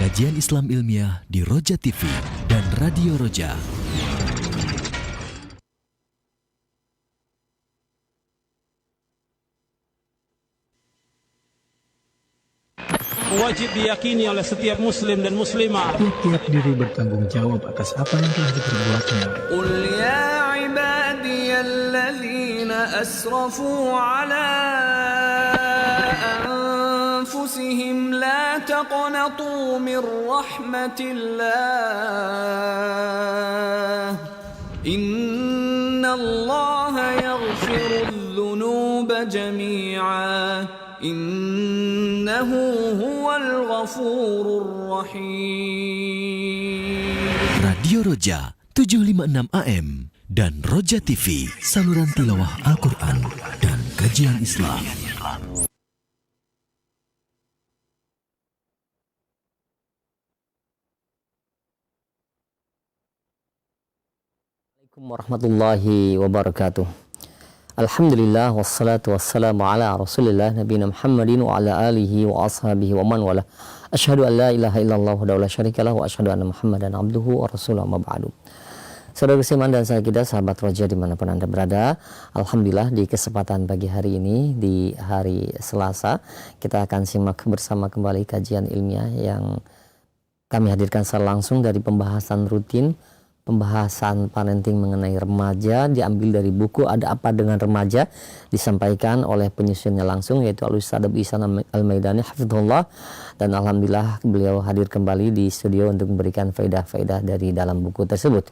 Kajian Islam ilmiah di Roja TV dan Radio Roja. Wajib diyakini oleh setiap muslim dan muslimah. Tiap diri bertanggung jawab atas apa yang telah diperbuatnya. Qul ya ibadiyalladzina asrafu ala anfusihim la taqnatu min rahmatillah. Innallaha yaghfirudz dzunuba jami'a. Innahu huwal ghafurur rahim. Radio Roja 756 AM dan Roja TV, saluran tilawah Al-Quran dan kajian Islam. Assalamualaikum warahmatullahi wabarakatuh. Alhamdulillah wassalatu wassalamu ala rasulillah nabiyina Muhammadin wa ala alihi wa ashabihi wa man wala. Asyhadu an la ilaha illallah wa la syarikalah wa asyhadu anna Muhammadan abduhu wa rasuluhu amma ba'du. Saudara seiman dan sahabat kita, sahabat Roja dimanapun Anda berada, alhamdulillah di kesempatan pagi hari ini, di hari Selasa, kita akan simak bersama kembali kajian ilmiah yang kami hadirkan secara langsung dari pembahasan rutin, pembahasan parenting mengenai remaja, diambil dari buku Ada Apa Dengan Remaja, disampaikan oleh penyusunnya langsung, yaitu Al-Ustadz Abu Ihsan Al-Maidani hafizahullah, dan alhamdulillah beliau hadir kembali di studio untuk memberikan faedah-faedah dari dalam buku tersebut.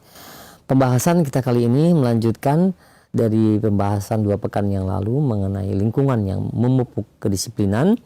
Pembahasan kita kali ini melanjutkan dari pembahasan 2 pekan yang lalu mengenai lingkungan yang memupuk kedisiplinan,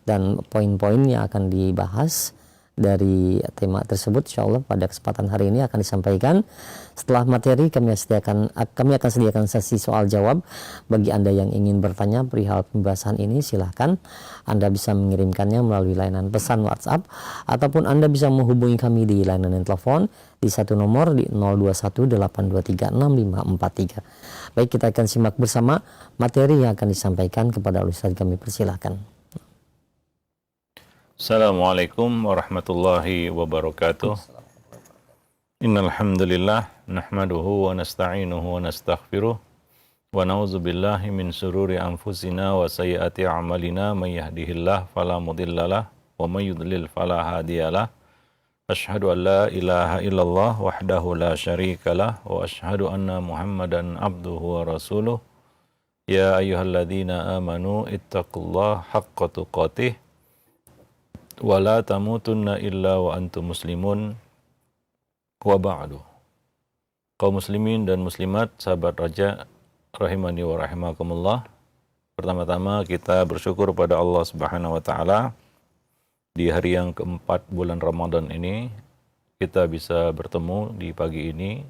dan poin-poin yang akan dibahas dari tema tersebut insyaallah pada kesempatan hari ini akan disampaikan. Setelah materi kami akan sediakan sesi soal jawab. Bagi Anda yang ingin bertanya perihal pembahasan ini, silahkan Anda bisa mengirimkannya melalui layanan pesan WhatsApp, ataupun Anda bisa menghubungi kami di layanan telepon di satu nomor di 0218236543. Baik, kita akan simak bersama materi yang akan disampaikan kepada Ustaz. Kami persilahkan. Assalamualaikum warahmatullahi wabarakatuh. Innal hamdalillah nahmaduhu wa nasta'inuhu wa nastaghfiruh wa na'udzu billahi min shururi anfusina wa sayyiati a'malina may yahdihillahu fala mudhillalah wa may yudlil fala hadiyalah. Asyhadu an la ilaha illallah wahdahu la syarikalah wa asyhadu anna Muhammadan abduhu wa rasuluh. Ya ayyuhalladzina amanu ittaqullaha haqqa tuqatih wa la tamutunna illa wa antum muslimun wa ba'du. Kaum muslimin dan muslimat, sahabat Roja rahimani wa rahimakumullah. Pertama-tama kita bersyukur pada Allah Subhanahu wa taala di hari yang keempat bulan Ramadan ini kita bisa bertemu di pagi ini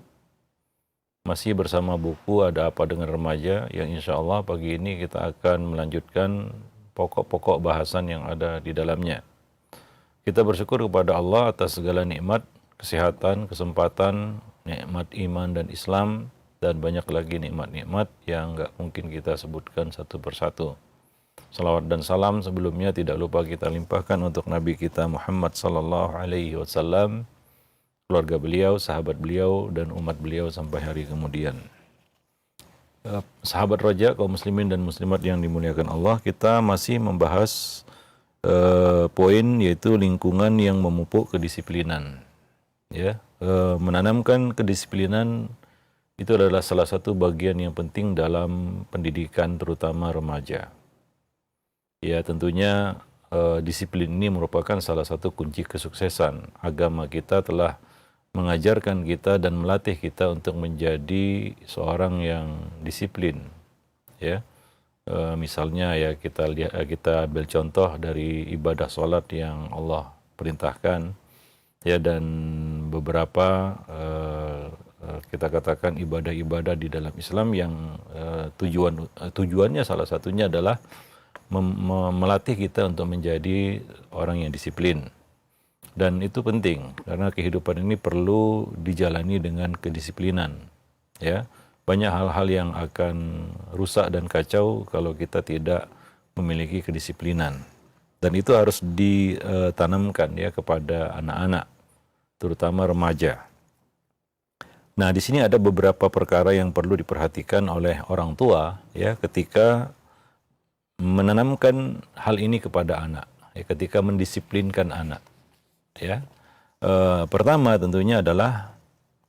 masih bersama buku Ada Apa Dengan Remaja, yang insyaallah pagi ini kita akan melanjutkan pokok-pokok bahasan yang ada di dalamnya. Kita bersyukur kepada Allah atas segala nikmat, kesehatan, kesempatan, nikmat iman dan Islam, dan banyak lagi nikmat-nikmat yang nggak mungkin kita sebutkan satu persatu. Salawat dan salam sebelumnya tidak lupa kita limpahkan untuk Nabi kita Muhammad sallallahu alaihi wasallam, keluarga beliau, sahabat beliau, dan umat beliau sampai hari kemudian. Sahabat Roja, kaum muslimin dan muslimat yang dimuliakan Allah, kita masih membahas poin yaitu lingkungan yang memupuk kedisiplinan. Ya, menanamkan kedisiplinan itu adalah salah satu bagian yang penting dalam pendidikan terutama remaja. Ya, tentunya disiplin ini merupakan salah satu kunci kesuksesan. Agama kita telah mengajarkan kita dan melatih kita untuk menjadi seorang yang disiplin. Ya. Misalnya ya kita ambil contoh dari ibadah sholat yang Allah perintahkan, ya, dan beberapa kita katakan ibadah-ibadah di dalam Islam yang tujuannya salah satunya adalah melatih kita untuk menjadi orang yang disiplin. Dan itu penting karena kehidupan ini perlu dijalani dengan kedisiplinan, ya. Banyak hal-hal yang akan rusak dan kacau kalau kita tidak memiliki kedisiplinan. Dan itu harus ditanamkan ya kepada anak-anak, terutama remaja. Nah, di sini ada beberapa perkara yang perlu diperhatikan oleh orang tua ya ketika menanamkan hal ini kepada anak, ya, ketika mendisiplinkan anak. Ya, pertama tentunya adalah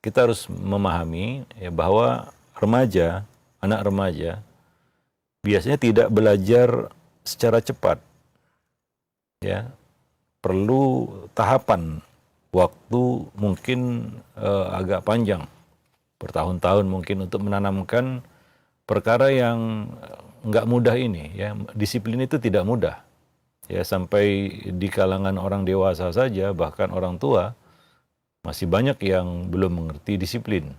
kita harus memahami ya, bahwa anak remaja biasanya tidak belajar secara cepat. Ya, perlu tahapan waktu mungkin agak panjang, bertahun-tahun mungkin untuk menanamkan perkara yang nggak mudah ini. Ya, disiplin itu tidak mudah. Ya, sampai di kalangan orang dewasa saja, bahkan orang tua masih banyak yang belum mengerti disiplin.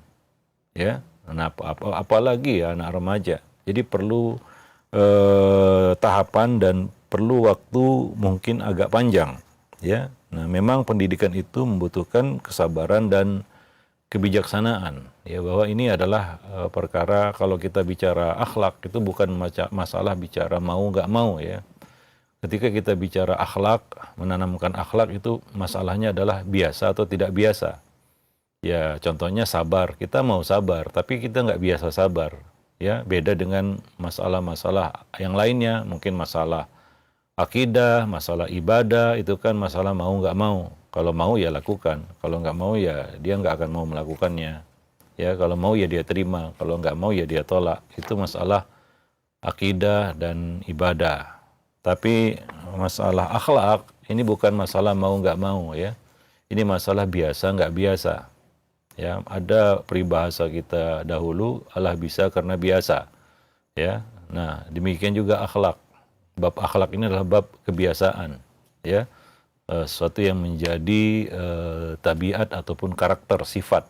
Ya, nah, apalagi ya anak remaja. Jadi perlu tahapan dan perlu waktu mungkin agak panjang, ya. Nah, memang pendidikan itu membutuhkan kesabaran dan kebijaksanaan, ya, bahwa ini adalah perkara kalau kita bicara akhlak itu bukan masalah bicara mau nggak mau, ya. Ketika kita bicara akhlak, menanamkan akhlak itu masalahnya adalah biasa atau tidak biasa. Ya, contohnya sabar, kita mau sabar, tapi kita nggak biasa sabar, ya. Beda dengan masalah-masalah yang lainnya, mungkin masalah akidah, masalah ibadah, itu kan masalah mau nggak mau. Kalau mau ya lakukan, kalau nggak mau ya dia nggak akan mau melakukannya. Ya, kalau mau ya dia terima, kalau nggak mau ya dia tolak. Itu masalah akidah dan ibadah. Tapi masalah akhlak ini bukan masalah mau nggak mau, ya. Ini masalah biasa nggak biasa. Ya, ada peribahasa kita dahulu, Allah bisa karena biasa. Ya, nah demikian juga akhlak. Bab akhlak ini adalah bab kebiasaan, ya, sesuatu yang menjadi tabiat ataupun karakter sifat,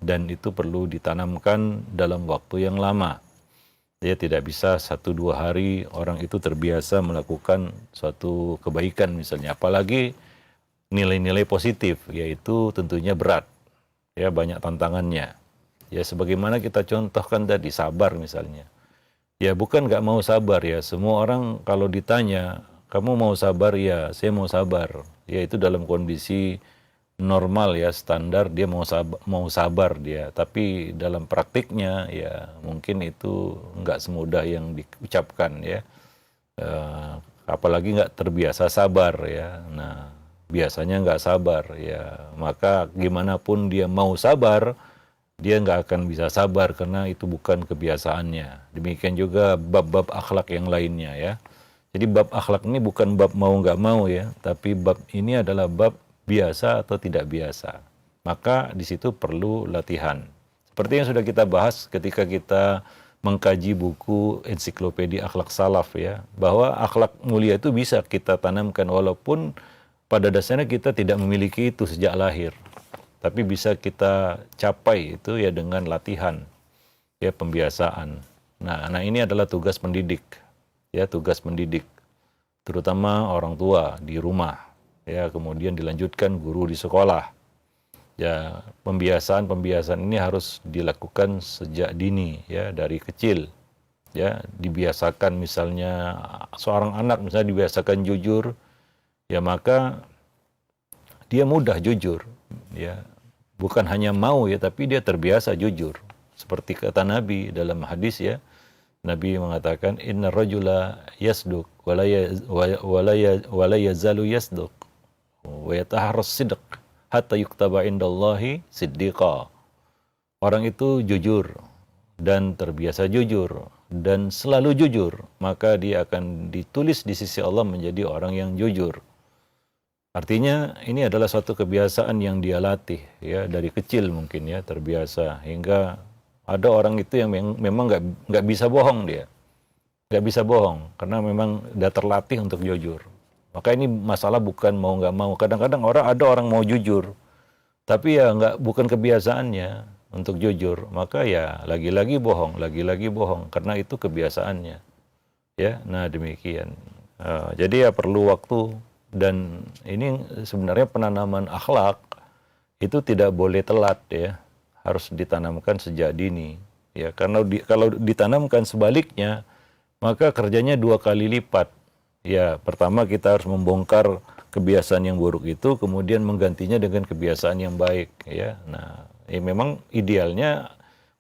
dan itu perlu ditanamkan dalam waktu yang lama. Ya, tidak bisa 1-2 hari orang itu terbiasa melakukan suatu kebaikan misalnya, apalagi nilai-nilai positif, yaitu tentunya berat, ya, banyak tantangannya. Ya, sebagaimana kita contohkan tadi, sabar misalnya. Ya, bukan nggak mau sabar, ya. Semua orang kalau ditanya, kamu mau sabar? Ya, saya mau sabar. Ya, itu dalam kondisi normal, ya, standar, dia mau sabar dia. Tapi dalam praktiknya, ya, mungkin itu nggak semudah yang diucapkan, ya. Apalagi nggak terbiasa sabar, ya. Nah, biasanya nggak sabar, ya. Maka gimana pun dia mau sabar, dia nggak akan bisa sabar karena itu bukan kebiasaannya. Demikian juga bab-bab akhlak yang lainnya, ya. Jadi bab akhlak ini bukan bab mau nggak mau, ya, tapi bab ini adalah bab biasa atau tidak biasa. Maka di situ perlu latihan. Seperti yang sudah kita bahas ketika kita mengkaji buku ensiklopedia akhlak salaf, ya, bahwa akhlak mulia itu bisa kita tanamkan walaupun pada dasarnya kita tidak memiliki itu sejak lahir. Tapi bisa kita capai itu ya dengan latihan, ya, pembiasaan. Nah ini adalah tugas pendidik, ya, tugas pendidik, terutama orang tua di rumah, ya, kemudian dilanjutkan guru di sekolah. Ya, pembiasaan ini harus dilakukan sejak dini, ya, dari kecil, ya, dibiasakan misalnya seorang anak misalnya dibiasakan jujur, ya, maka dia mudah jujur, ya. Bukan hanya mau, ya, tapi dia terbiasa jujur. Seperti kata Nabi dalam hadis, ya, Nabi mengatakan inna rajula yasduq wa la yazalu yasduq wa yataharras sidq hatta yuktaba indallahi siddiqa. Orang itu jujur dan terbiasa jujur dan selalu jujur, maka dia akan ditulis di sisi Allah menjadi orang yang jujur. Artinya ini adalah suatu kebiasaan yang dia latih, ya, dari kecil mungkin, ya, terbiasa, hingga ada orang itu yang memang nggak bisa bohong, dia nggak bisa bohong karena memang udah terlatih untuk jujur. Maka ini masalah bukan mau nggak mau. Kadang-kadang ada orang mau jujur, tapi ya bukan kebiasaannya untuk jujur, maka ya lagi-lagi bohong karena itu kebiasaannya, ya. Nah demikian. Jadi ya perlu waktu. Dan ini sebenarnya penanaman akhlak itu tidak boleh telat, ya, harus ditanamkan sejak dini, ya, karena kalau ditanamkan sebaliknya maka kerjanya 2 kali lipat, Ya, pertama kita harus membongkar kebiasaan yang buruk itu, kemudian menggantinya dengan kebiasaan yang baik, ya. Nah, memang idealnya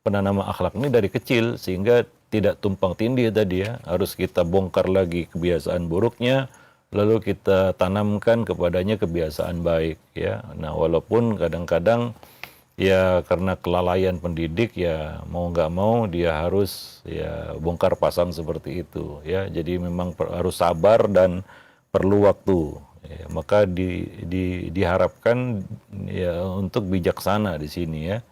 penanaman akhlak ini dari kecil sehingga tidak tumpang tindih tadi ya. Harus kita bongkar lagi kebiasaan buruknya, lalu kita tanamkan kepadanya kebiasaan baik, ya. Nah, walaupun kadang-kadang ya karena kelalaian pendidik ya mau nggak mau dia harus ya bongkar pasang seperti itu ya. Jadi memang harus sabar dan perlu waktu. Ya, maka diharapkan ya untuk bijaksana di sini ya.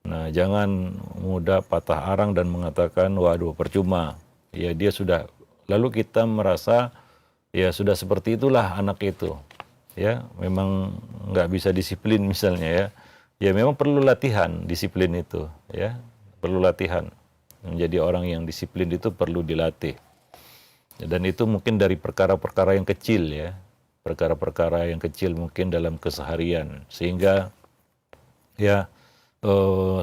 Nah, jangan mudah patah arang dan mengatakan waduh percuma. Ya dia sudah, lalu kita merasa ya sudah seperti itulah anak itu. Ya, memang nggak bisa disiplin misalnya ya. Ya memang perlu latihan disiplin itu ya, perlu latihan. Menjadi orang yang disiplin itu perlu dilatih. Dan itu mungkin dari perkara-perkara yang kecil ya. Perkara-perkara yang kecil mungkin dalam keseharian sehingga ya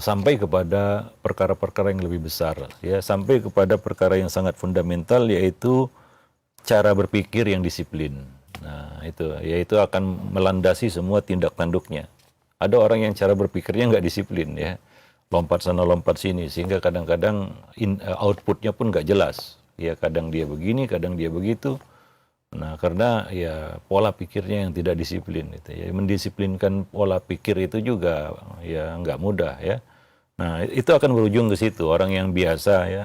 sampai kepada perkara-perkara yang lebih besar ya, sampai kepada perkara yang sangat fundamental yaitu cara berpikir yang disiplin. Nah, itu akan melandasi semua tindak tanduknya. Ada orang yang cara berpikirnya nggak disiplin ya, lompat sana lompat sini sehingga kadang-kadang outputnya pun nggak jelas. Ya kadang dia begini, kadang dia begitu. Nah karena ya pola pikirnya yang tidak disiplin itu ya, mendisiplinkan pola pikir itu juga ya nggak mudah ya. Nah itu akan berujung ke situ, orang yang biasa ya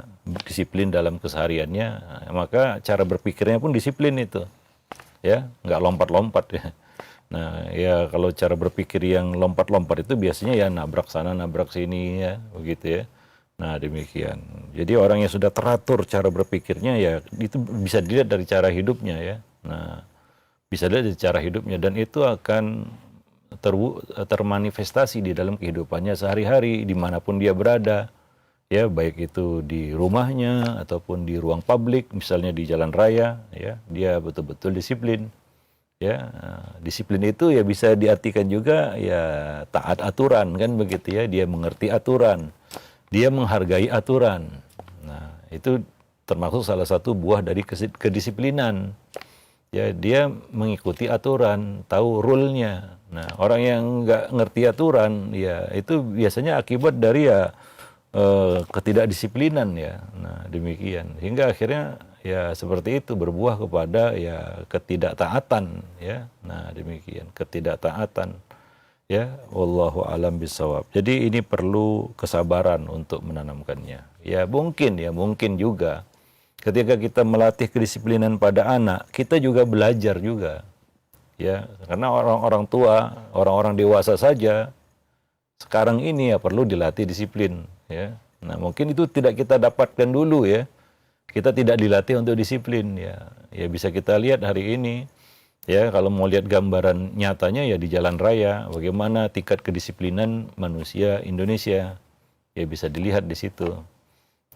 disiplin dalam kesehariannya, maka cara berpikirnya pun disiplin itu ya, nggak lompat-lompat ya. Nah ya kalau cara berpikir yang lompat-lompat itu biasanya ya nabrak sana nabrak sini ya begitu ya. Nah demikian. Jadi orang yang sudah teratur cara berpikirnya ya itu bisa dilihat dari cara hidupnya ya. Nah bisa dilihat dari cara hidupnya dan itu akan termanifestasi di dalam kehidupannya sehari-hari dimanapun dia berada. Ya baik itu di rumahnya ataupun di ruang publik misalnya di jalan raya ya dia betul-betul disiplin. Ya, disiplin itu ya bisa diartikan juga ya taat aturan kan begitu ya, dia mengerti aturan, dia menghargai aturan. Nah, itu termasuk salah satu buah dari kedisiplinan. Ya, dia mengikuti aturan, tahu rule-nya. Nah, orang yang nggak ngerti aturan ya itu biasanya akibat dari ya ketidakdisiplinan ya. Nah, demikian. Hingga akhirnya ya seperti itu berbuah kepada ya ketidaktaatan ya. Nah, demikian, ketidaktaatan ya. Wallahu alam bisawab. Jadi ini perlu kesabaran untuk menanamkannya. Ya mungkin juga ketika kita melatih kedisiplinan pada anak, kita juga belajar juga. Ya, karena orang-orang tua, orang-orang dewasa saja sekarang ini ya perlu dilatih disiplin ya. Nah, mungkin itu tidak kita dapatkan dulu ya. Kita tidak dilatih untuk disiplin ya. Ya bisa kita lihat hari ini ya kalau mau lihat gambaran nyatanya ya di jalan raya bagaimana tingkat kedisiplinan manusia Indonesia. Ya bisa dilihat di situ.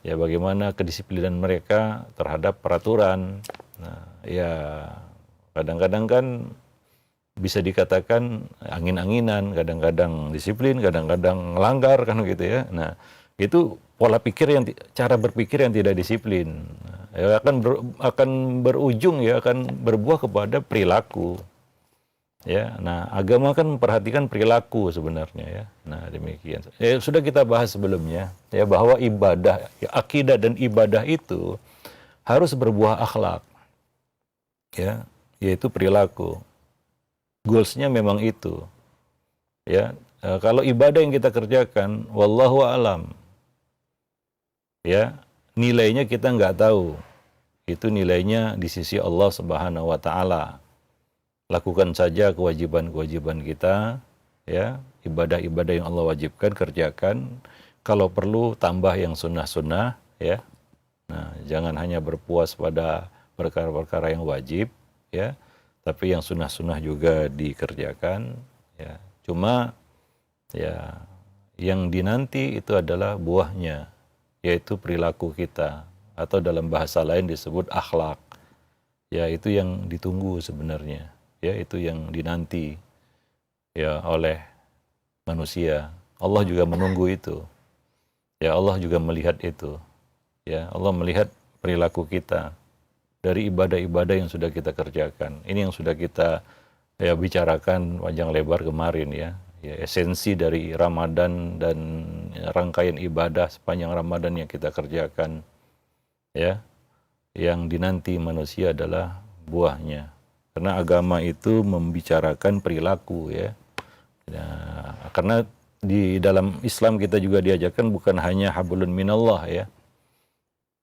Ya bagaimana kedisiplinan mereka terhadap peraturan. Nah, ya kadang-kadang kan bisa dikatakan angin-anginan, kadang-kadang disiplin, kadang-kadang melanggar kan gitu ya. Nah, itu pola pikir yang cara berpikir yang tidak disiplin. Ya, akan berujung ya akan berbuah kepada perilaku. Ya. Nah, agama kan memperhatikan perilaku sebenarnya ya. Nah, demikian. Ya, sudah kita bahas sebelumnya ya bahwa ibadah, ya, akidah dan ibadah itu harus berbuah akhlak. Ya, yaitu perilaku. Goals-nya memang itu. Ya, kalau ibadah yang kita kerjakan, wallahu alam, ya nilainya kita nggak tahu. Itu nilainya di sisi Allah Subhanahu Wa Taala. Lakukan saja kewajiban-kewajiban kita, ya ibadah-ibadah yang Allah wajibkan kerjakan. Kalau perlu tambah yang sunnah-sunnah, ya. Nah, jangan hanya berpuas pada perkara-perkara yang wajib, ya. Tapi yang sunnah-sunnah juga dikerjakan ya. Cuma ya yang dinanti itu adalah buahnya yaitu perilaku kita atau dalam bahasa lain disebut akhlak. Ya itu yang ditunggu sebenarnya. Ya itu yang dinanti ya oleh manusia. Allah juga menunggu itu. Ya Allah juga melihat itu. Ya Allah melihat perilaku kita. dari ibadah-ibadah yang sudah kita kerjakan. Ini yang sudah kita bicarakan panjang lebar kemarin ya. Esensi dari Ramadan dan rangkaian ibadah sepanjang Ramadan yang kita kerjakan ya, yang dinanti manusia adalah buahnya. Karena agama itu membicarakan perilaku ya. Karena di dalam Islam kita juga diajarkan bukan hanya hablun minallah ya,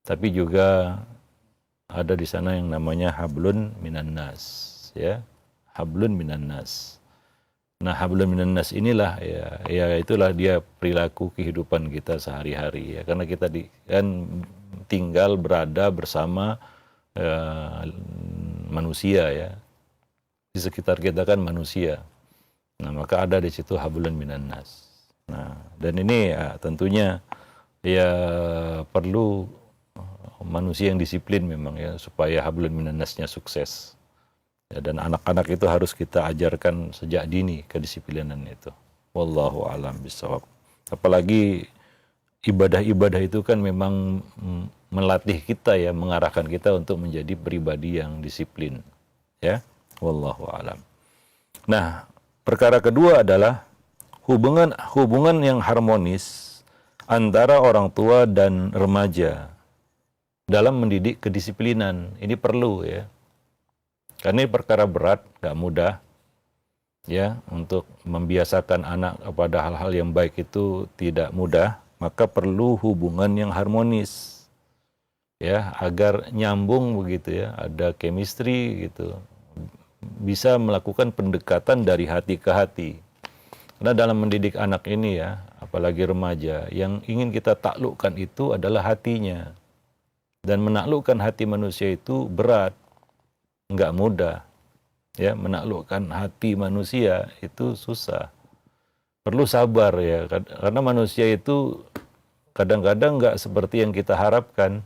tapi juga ada di sana yang namanya hablun minannas ya, hablun minannas. Nah, hablun minannas inilah ya itulah dia perilaku kehidupan kita sehari-hari ya, karena kita kan tinggal berada bersama manusia ya. Di sekitar kita kan manusia. Nah, maka ada di situ hablun minannas. Nah, dan ini ya, tentunya ya perlu manusia yang disiplin memang ya, supaya hablun minannasnya sukses. Ya, dan anak-anak itu harus kita ajarkan sejak dini kedisiplinan itu. Wallahu a'lam bishawab. Apalagi ibadah-ibadah itu kan memang melatih kita ya, mengarahkan kita untuk menjadi pribadi yang disiplin. Ya, wallahu a'lam. Nah, perkara kedua adalah hubungan yang harmonis antara orang tua dan remaja dalam mendidik kedisiplinan. Ini perlu ya. Karena ini perkara berat, gak mudah ya, untuk membiasakan anak kepada hal-hal yang baik itu tidak mudah, maka perlu hubungan yang harmonis ya, agar nyambung begitu ya, ada chemistry gitu, bisa melakukan pendekatan dari hati ke hati. Karena dalam mendidik anak ini ya, apalagi remaja, yang ingin kita taklukkan itu adalah hatinya. Dan menaklukkan hati manusia itu berat, nggak mudah. Ya, menaklukkan hati manusia itu susah. Perlu sabar ya, karena manusia itu kadang-kadang nggak seperti yang kita harapkan.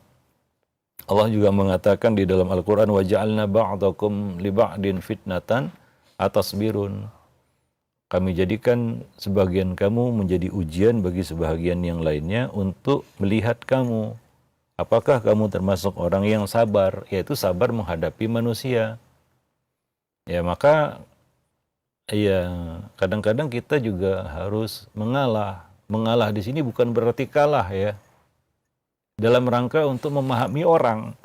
Allah juga mengatakan di dalam Al-Quran, وَجَعَلْنَا بَعْضَكُمْ لِبَعْدٍ فِتْنَةً أَتَصْبِرُونَ. Kami jadikan sebagian kamu menjadi ujian bagi sebagian yang lainnya untuk melihat kamu. Apakah kamu termasuk orang yang sabar, yaitu sabar menghadapi manusia. Ya, maka ya kadang-kadang kita juga harus mengalah. Mengalah di sini bukan berarti kalah ya. Dalam rangka untuk memahami orang.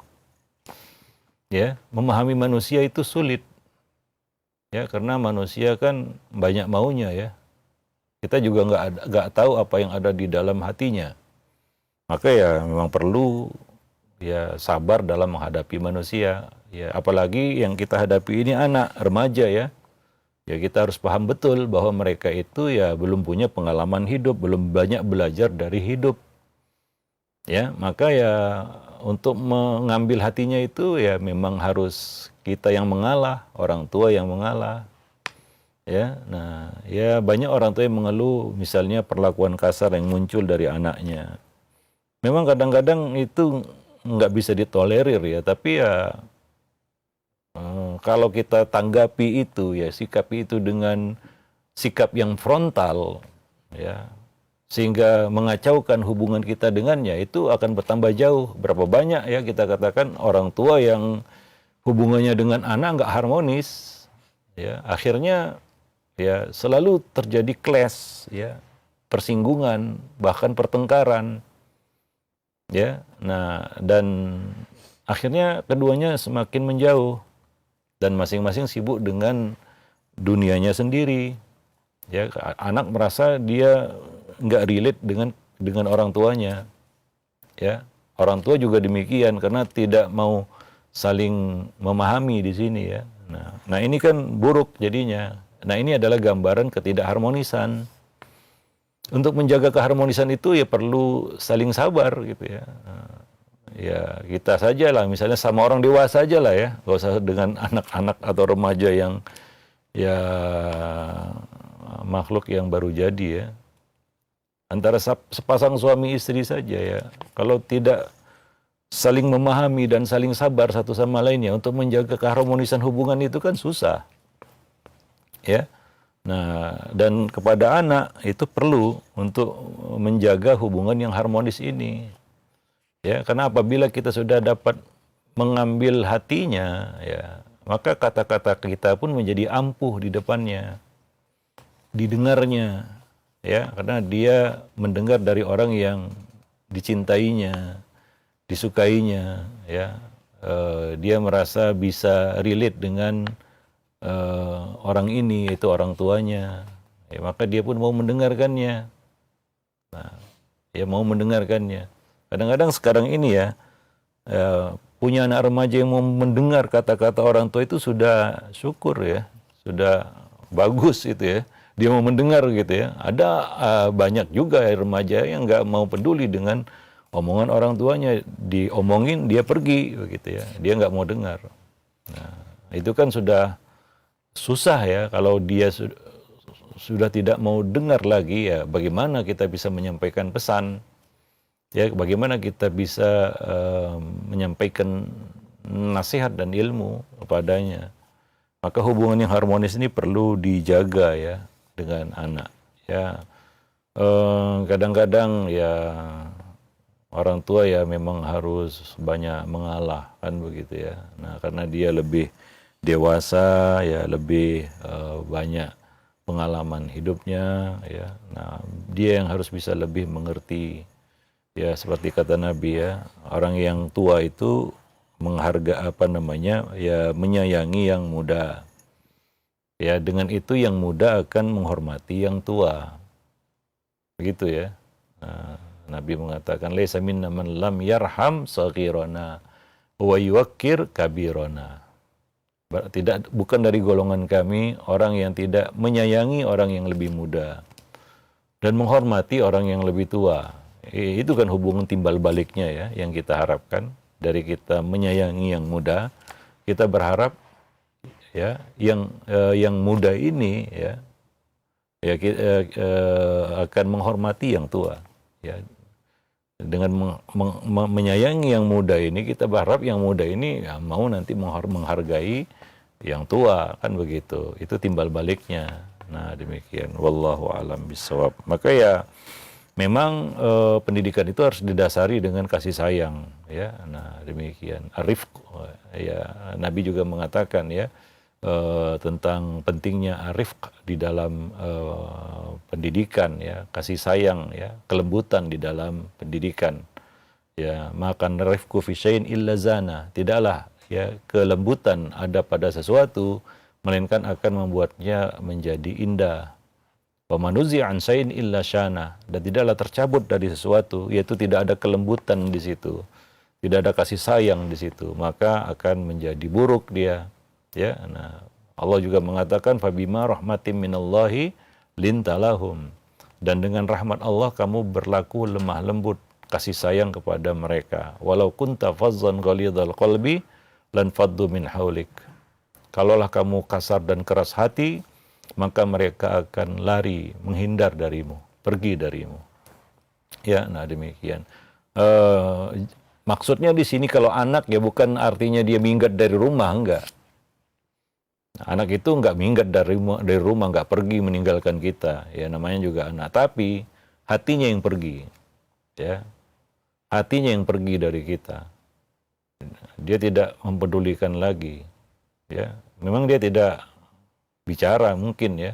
Ya, memahami manusia itu sulit. Ya, karena manusia kan banyak maunya ya. Kita juga nggak tahu apa yang ada di dalam hatinya. Maka ya memang perlu ya sabar dalam menghadapi manusia. Ya, apalagi yang kita hadapi ini anak, remaja ya. Ya, kita harus paham betul bahwa mereka itu ya belum punya pengalaman hidup, belum banyak belajar dari hidup. Ya, maka ya untuk mengambil hatinya itu ya memang harus kita yang mengalah, orang tua yang mengalah. Ya, nah, ya banyak orang tua yang mengeluh misalnya perlakuan kasar yang muncul dari anaknya. Memang kadang-kadang itu nggak bisa ditolerir ya, tapi ya kalau kita tanggapi itu ya, sikapi itu dengan sikap yang frontal ya, sehingga mengacaukan hubungan kita dengannya, itu akan bertambah jauh. Berapa banyak ya kita katakan orang tua yang hubungannya dengan anak nggak harmonis ya, akhirnya ya selalu terjadi clash ya, persinggungan, bahkan pertengkaran. Ya, nah dan akhirnya keduanya semakin menjauh dan masing-masing sibuk dengan dunianya sendiri. Ya, anak merasa dia nggak relate dengan orang tuanya. Ya, orang tua juga demikian karena tidak mau saling memahami di sini ya. Nah ini kan buruk jadinya. Nah ini adalah gambaran ketidakharmonisan. Untuk menjaga keharmonisan itu ya perlu saling sabar gitu ya. Ya kita saja lah, misalnya sama orang dewasa aja lah ya, gak usah dengan anak-anak atau remaja yang ya makhluk yang baru jadi ya. Antara sepasang suami istri saja ya, kalau tidak saling memahami dan saling sabar satu sama lainnya untuk menjaga keharmonisan hubungan itu kan susah. Ya. Nah, dan kepada anak itu perlu untuk menjaga hubungan yang harmonis ini. Ya, karena apabila kita sudah dapat mengambil hatinya, ya, maka kata-kata kita pun menjadi ampuh di depannya, didengarnya, ya, karena dia mendengar dari orang yang dicintainya, disukainya, ya. Dia merasa bisa relate dengan orang ini, yaitu orang tuanya, ya, maka dia pun mau mendengarkannya. Nah, ya, mau mendengarkannya. Kadang-kadang sekarang ini ya, punya anak remaja yang mau mendengar kata-kata orang tua itu sudah syukur ya, sudah bagus itu ya. Dia mau mendengar gitu ya. Ada banyak juga remaja yang nggak mau peduli dengan omongan orang tuanya, diomongin dia pergi begitu ya. Dia nggak mau dengar. Nah, itu kan sudah susah ya kalau dia sudah tidak mau dengar lagi, ya bagaimana kita bisa menyampaikan pesan? Ya, bagaimana kita bisa menyampaikan nasihat dan ilmu kepadanya? Maka hubungan yang harmonis ini perlu dijaga ya dengan anak. Ya, kadang-kadang ya orang tua ya memang harus banyak mengalah kan begitu ya. Nah, karena dia lebih dewasa ya, lebih banyak pengalaman hidupnya ya. Nah, dia yang harus bisa lebih mengerti. Ya, seperti kata Nabi ya, orang yang tua itu menyayangi yang muda. Ya, dengan itu yang muda akan menghormati yang tua. Begitu ya. Nah, Nabi mengatakan laisa minna man lam yarham saghirana wa yuwaqqir kabirana. Bukan dari golongan kami orang yang tidak menyayangi orang yang lebih muda dan menghormati orang yang lebih tua. Itu kan hubungan timbal baliknya ya yang kita harapkan. Dari kita menyayangi yang muda, kita berharap ya yang muda ini ya akan menghormati yang tua ya. Dengan menyayangi yang muda ini, kita berharap yang muda ini ya, mau nanti menghargai yang tua, kan begitu. Itu timbal baliknya. Nah, demikian. Wallahu a'lam bishawab. Maka ya memang pendidikan itu harus didasari dengan kasih sayang, ya. Nah, demikian. Arif, ya, Nabi juga mengatakan ya tentang pentingnya arif di dalam pendidikan, ya, kasih sayang, ya, kelembutan di dalam pendidikan. Ya, makan rifqu fi syai'in illa zana. Tidaklah ya kelembutan ada pada sesuatu melainkan akan membuatnya menjadi indah. Wa manuzi an syai'in illa syana. Dan tidaklah tercabut dari sesuatu, yaitu tidak ada kelembutan di situ, tidak ada kasih sayang di situ, maka akan menjadi buruk dia. Ya, nah, Allah juga mengatakan fabima rahmatim minallahi lintalahum. Dan dengan rahmat Allah kamu berlaku lemah lembut, kasih sayang kepada mereka. Walau kunta fazzan ghalidhal qalbi lan faddu min haulik. Kalaulah kamu kasar dan keras hati, maka mereka akan lari, menghindar darimu, pergi darimu. Ya, nah demikian. Maksudnya di sini kalau anak ya bukan artinya dia minggat dari rumah, enggak. Anak itu enggak minggat dari rumah, enggak pergi meninggalkan kita. Ya, namanya juga anak. Tapi hatinya yang pergi. Ya, hatinya yang pergi dari kita. Dia tidak mempedulikan lagi. Ya, memang dia tidak bicara mungkin ya,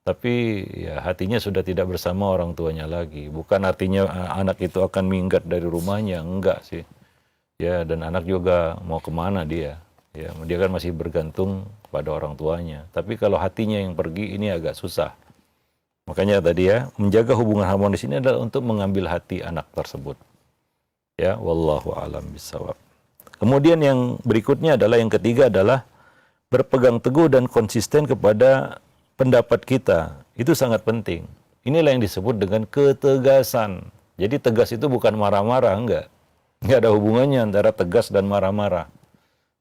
tapi ya hatinya sudah tidak bersama orang tuanya lagi. Bukan artinya anak itu akan minggat dari rumahnya, enggak sih. Ya, dan anak juga mau kemana dia? Ya, dia kan masih bergantung pada orang tuanya. Tapi kalau hatinya yang pergi, ini agak susah. Makanya tadi ya, menjaga hubungan harmonis ini adalah untuk mengambil hati anak tersebut. Ya, wallahu a'lam bishawab. Kemudian yang berikutnya adalah, yang ketiga adalah berpegang teguh dan konsisten kepada pendapat kita. Itu sangat penting. Inilah yang disebut dengan ketegasan. Jadi tegas itu bukan marah-marah, enggak. Enggak ada hubungannya antara tegas dan marah-marah.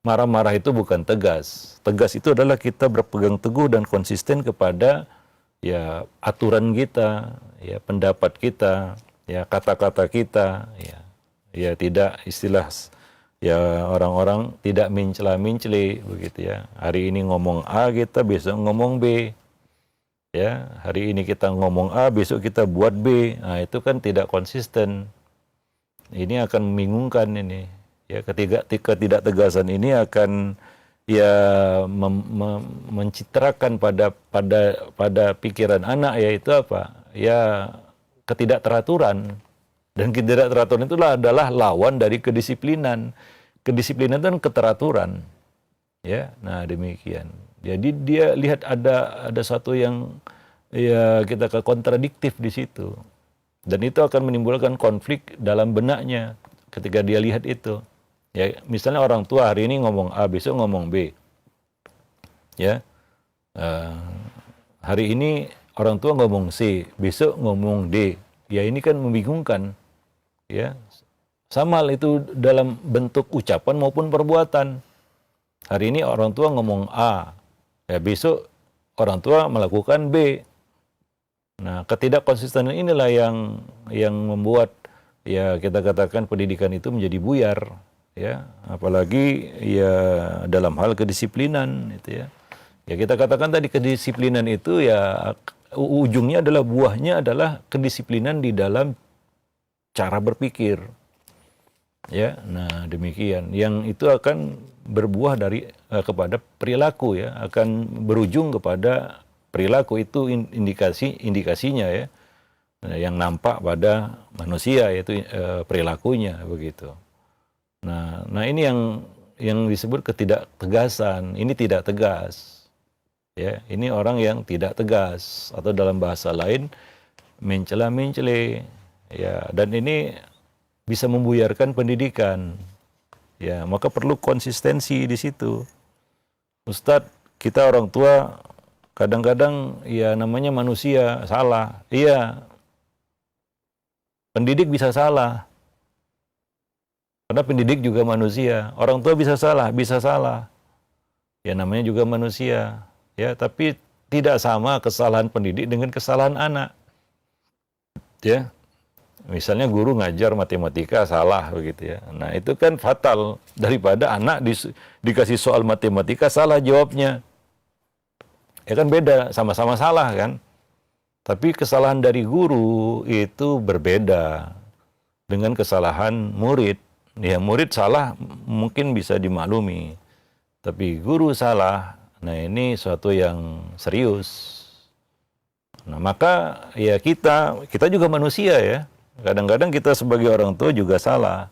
Marah-marah itu bukan tegas. Tegas itu adalah kita berpegang teguh dan konsisten kepada ya aturan kita, ya pendapat kita, ya kata-kata kita, ya tidak istilah ya orang-orang tidak mencela-mencela begitu ya. Hari ini ngomong A kita, besok ngomong B. Ya, hari ini kita ngomong A, besok kita buat B. Nah, itu kan tidak konsisten. Ini akan membingungkan ini. Ya, tidak tegasan ini akan ya mencitrakan pada pikiran anak, yaitu apa? Ya ketidakteraturan. Dan ketidakteraturan itulah adalah lawan dari kedisiplinan. Kedisiplinan itu kan keteraturan. Ya, nah demikian. Jadi dia lihat ada satu yang ya kita kontradiktif di situ. Dan itu akan menimbulkan konflik dalam benaknya ketika dia lihat itu. Ya, misalnya orang tua hari ini ngomong A, besok ngomong B. Ya, hari ini orang tua ngomong C, besok ngomong D. Ya ini kan membingungkan. Ya, sama hal itu dalam bentuk ucapan maupun perbuatan. Hari ini orang tua ngomong A, ya besok orang tua melakukan B. Nah, ketidakkonsistenan inilah yang membuat ya kita katakan pendidikan itu menjadi buyar. Ya, apalagi ya dalam hal kedisiplinan itu ya. Ya kita katakan tadi kedisiplinan itu ya ujungnya adalah buahnya adalah kedisiplinan di dalam cara berpikir. Ya, nah demikian. Yang itu akan berbuah dari kepada perilaku ya, akan berujung kepada perilaku itu indikasinya ya. Nah, yang nampak pada manusia yaitu perilakunya begitu. Nah ini yang disebut ketidaktegasan. Ini tidak tegas. Ya, ini orang yang tidak tegas atau dalam bahasa lain mencela-mencele. Ya, dan ini bisa membuyarkan pendidikan. Ya, maka perlu konsistensi di situ. Ustadz, kita orang tua kadang-kadang ya namanya manusia salah. Iya. Pendidik bisa salah. Karena pendidik juga manusia. Orang tua bisa salah. Ya namanya juga manusia. Ya, tapi tidak sama kesalahan pendidik dengan kesalahan anak. Ya. Misalnya guru ngajar matematika salah begitu ya. Nah, itu kan fatal daripada anak dikasih soal matematika salah jawabnya. Ya kan beda, sama-sama salah kan. Tapi kesalahan dari guru itu berbeda dengan kesalahan murid. Ya, murid salah mungkin bisa dimaklumi. Tapi guru salah, nah ini suatu yang serius. Nah, maka ya kita juga manusia ya. Kadang-kadang kita sebagai orang tua juga salah.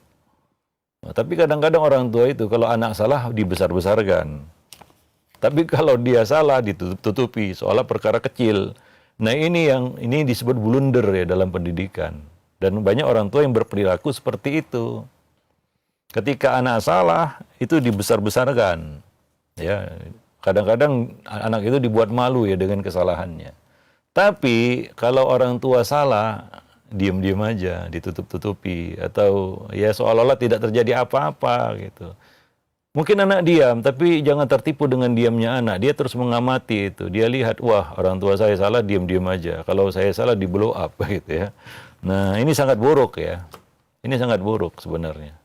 Nah, tapi kadang-kadang orang tua itu kalau anak salah dibesar-besarkan. Tapi kalau dia salah ditutup-tutupi seolah perkara kecil. Nah, ini disebut blunder ya dalam pendidikan. Dan banyak orang tua yang berperilaku seperti itu. Ketika anak salah itu dibesar-besarkan. Ya, kadang-kadang anak itu dibuat malu ya dengan kesalahannya. Tapi kalau orang tua salah, diam-diam aja, ditutup-tutupi, atau ya seolah-olah tidak terjadi apa-apa gitu. Mungkin anak diam, tapi jangan tertipu dengan diamnya anak. Dia terus mengamati itu. Dia lihat, wah orang tua saya salah, diam-diam aja. Kalau saya salah, di blow up gitu ya. Nah, ini sangat buruk ya. Ini sangat buruk sebenarnya.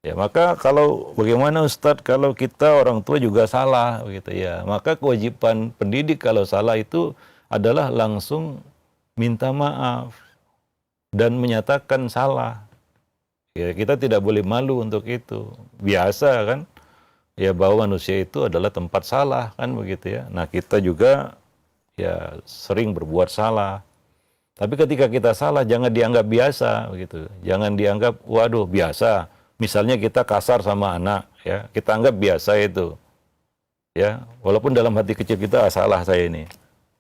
Ya, maka kalau bagaimana Ustadz kalau kita orang tua juga salah gitu ya. Maka kewajiban pendidik kalau salah itu adalah langsung minta maaf dan menyatakan salah. Ya, kita tidak boleh malu untuk itu. Biasa kan? Ya, bahwa manusia itu adalah tempat salah kan begitu ya. Nah, kita juga ya sering berbuat salah. Tapi ketika kita salah jangan dianggap biasa begitu. Jangan dianggap waduh biasa. Misalnya kita kasar sama anak ya, kita anggap biasa itu. Ya, walaupun dalam hati kecil kita salah saya ini.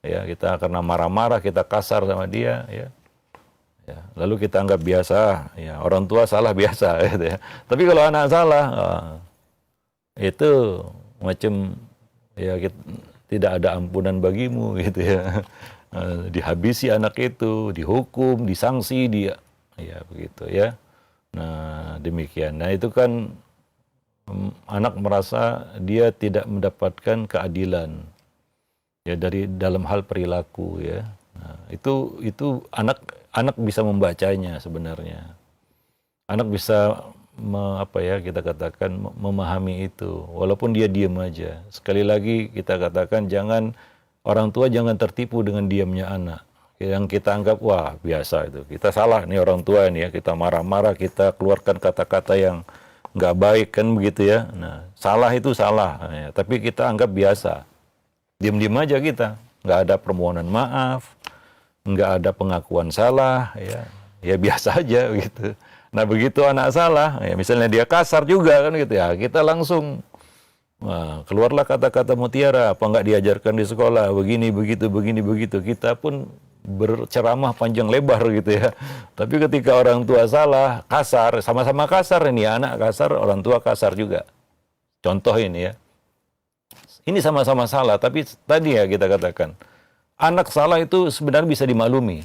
Ya, kita karena marah-marah kita kasar sama dia ya. Ya, lalu kita anggap biasa, ya orang tua salah biasa, gitu ya. Tapi kalau anak salah, itu macam ya tidak ada ampunan bagimu, gitu ya. Dihabisi anak itu, dihukum, disanksi dia, ya begitu ya. Nah demikian. Nah itu kan anak merasa dia tidak mendapatkan keadilan, ya dari dalam hal perilaku ya. Nah, itu anak bisa membacanya sebenarnya. Anak bisa kita katakan memahami itu walaupun dia diam aja. Sekali lagi kita katakan orang tua jangan tertipu dengan diamnya anak. Yang kita anggap wah biasa itu. Kita salah nih orang tua ini ya, kita marah-marah, kita keluarkan kata-kata yang nggak baik kan begitu ya. Nah, salah itu salah, ya, tapi kita anggap biasa. Diam-diam aja kita, nggak ada permohonan maaf, nggak ada pengakuan salah, ya biasa aja gitu. Nah begitu anak salah, ya misalnya dia kasar juga kan gitu ya, kita langsung keluarlah kata-kata mutiara, apa nggak diajarkan di sekolah, begini begitu, kita pun berceramah panjang lebar gitu ya. Tapi ketika orang tua salah, kasar, sama-sama kasar ini, anak kasar, orang tua kasar juga. Contoh ini ya. Ini sama-sama salah, tapi tadi ya kita katakan, anak salah itu sebenarnya bisa dimaklumi.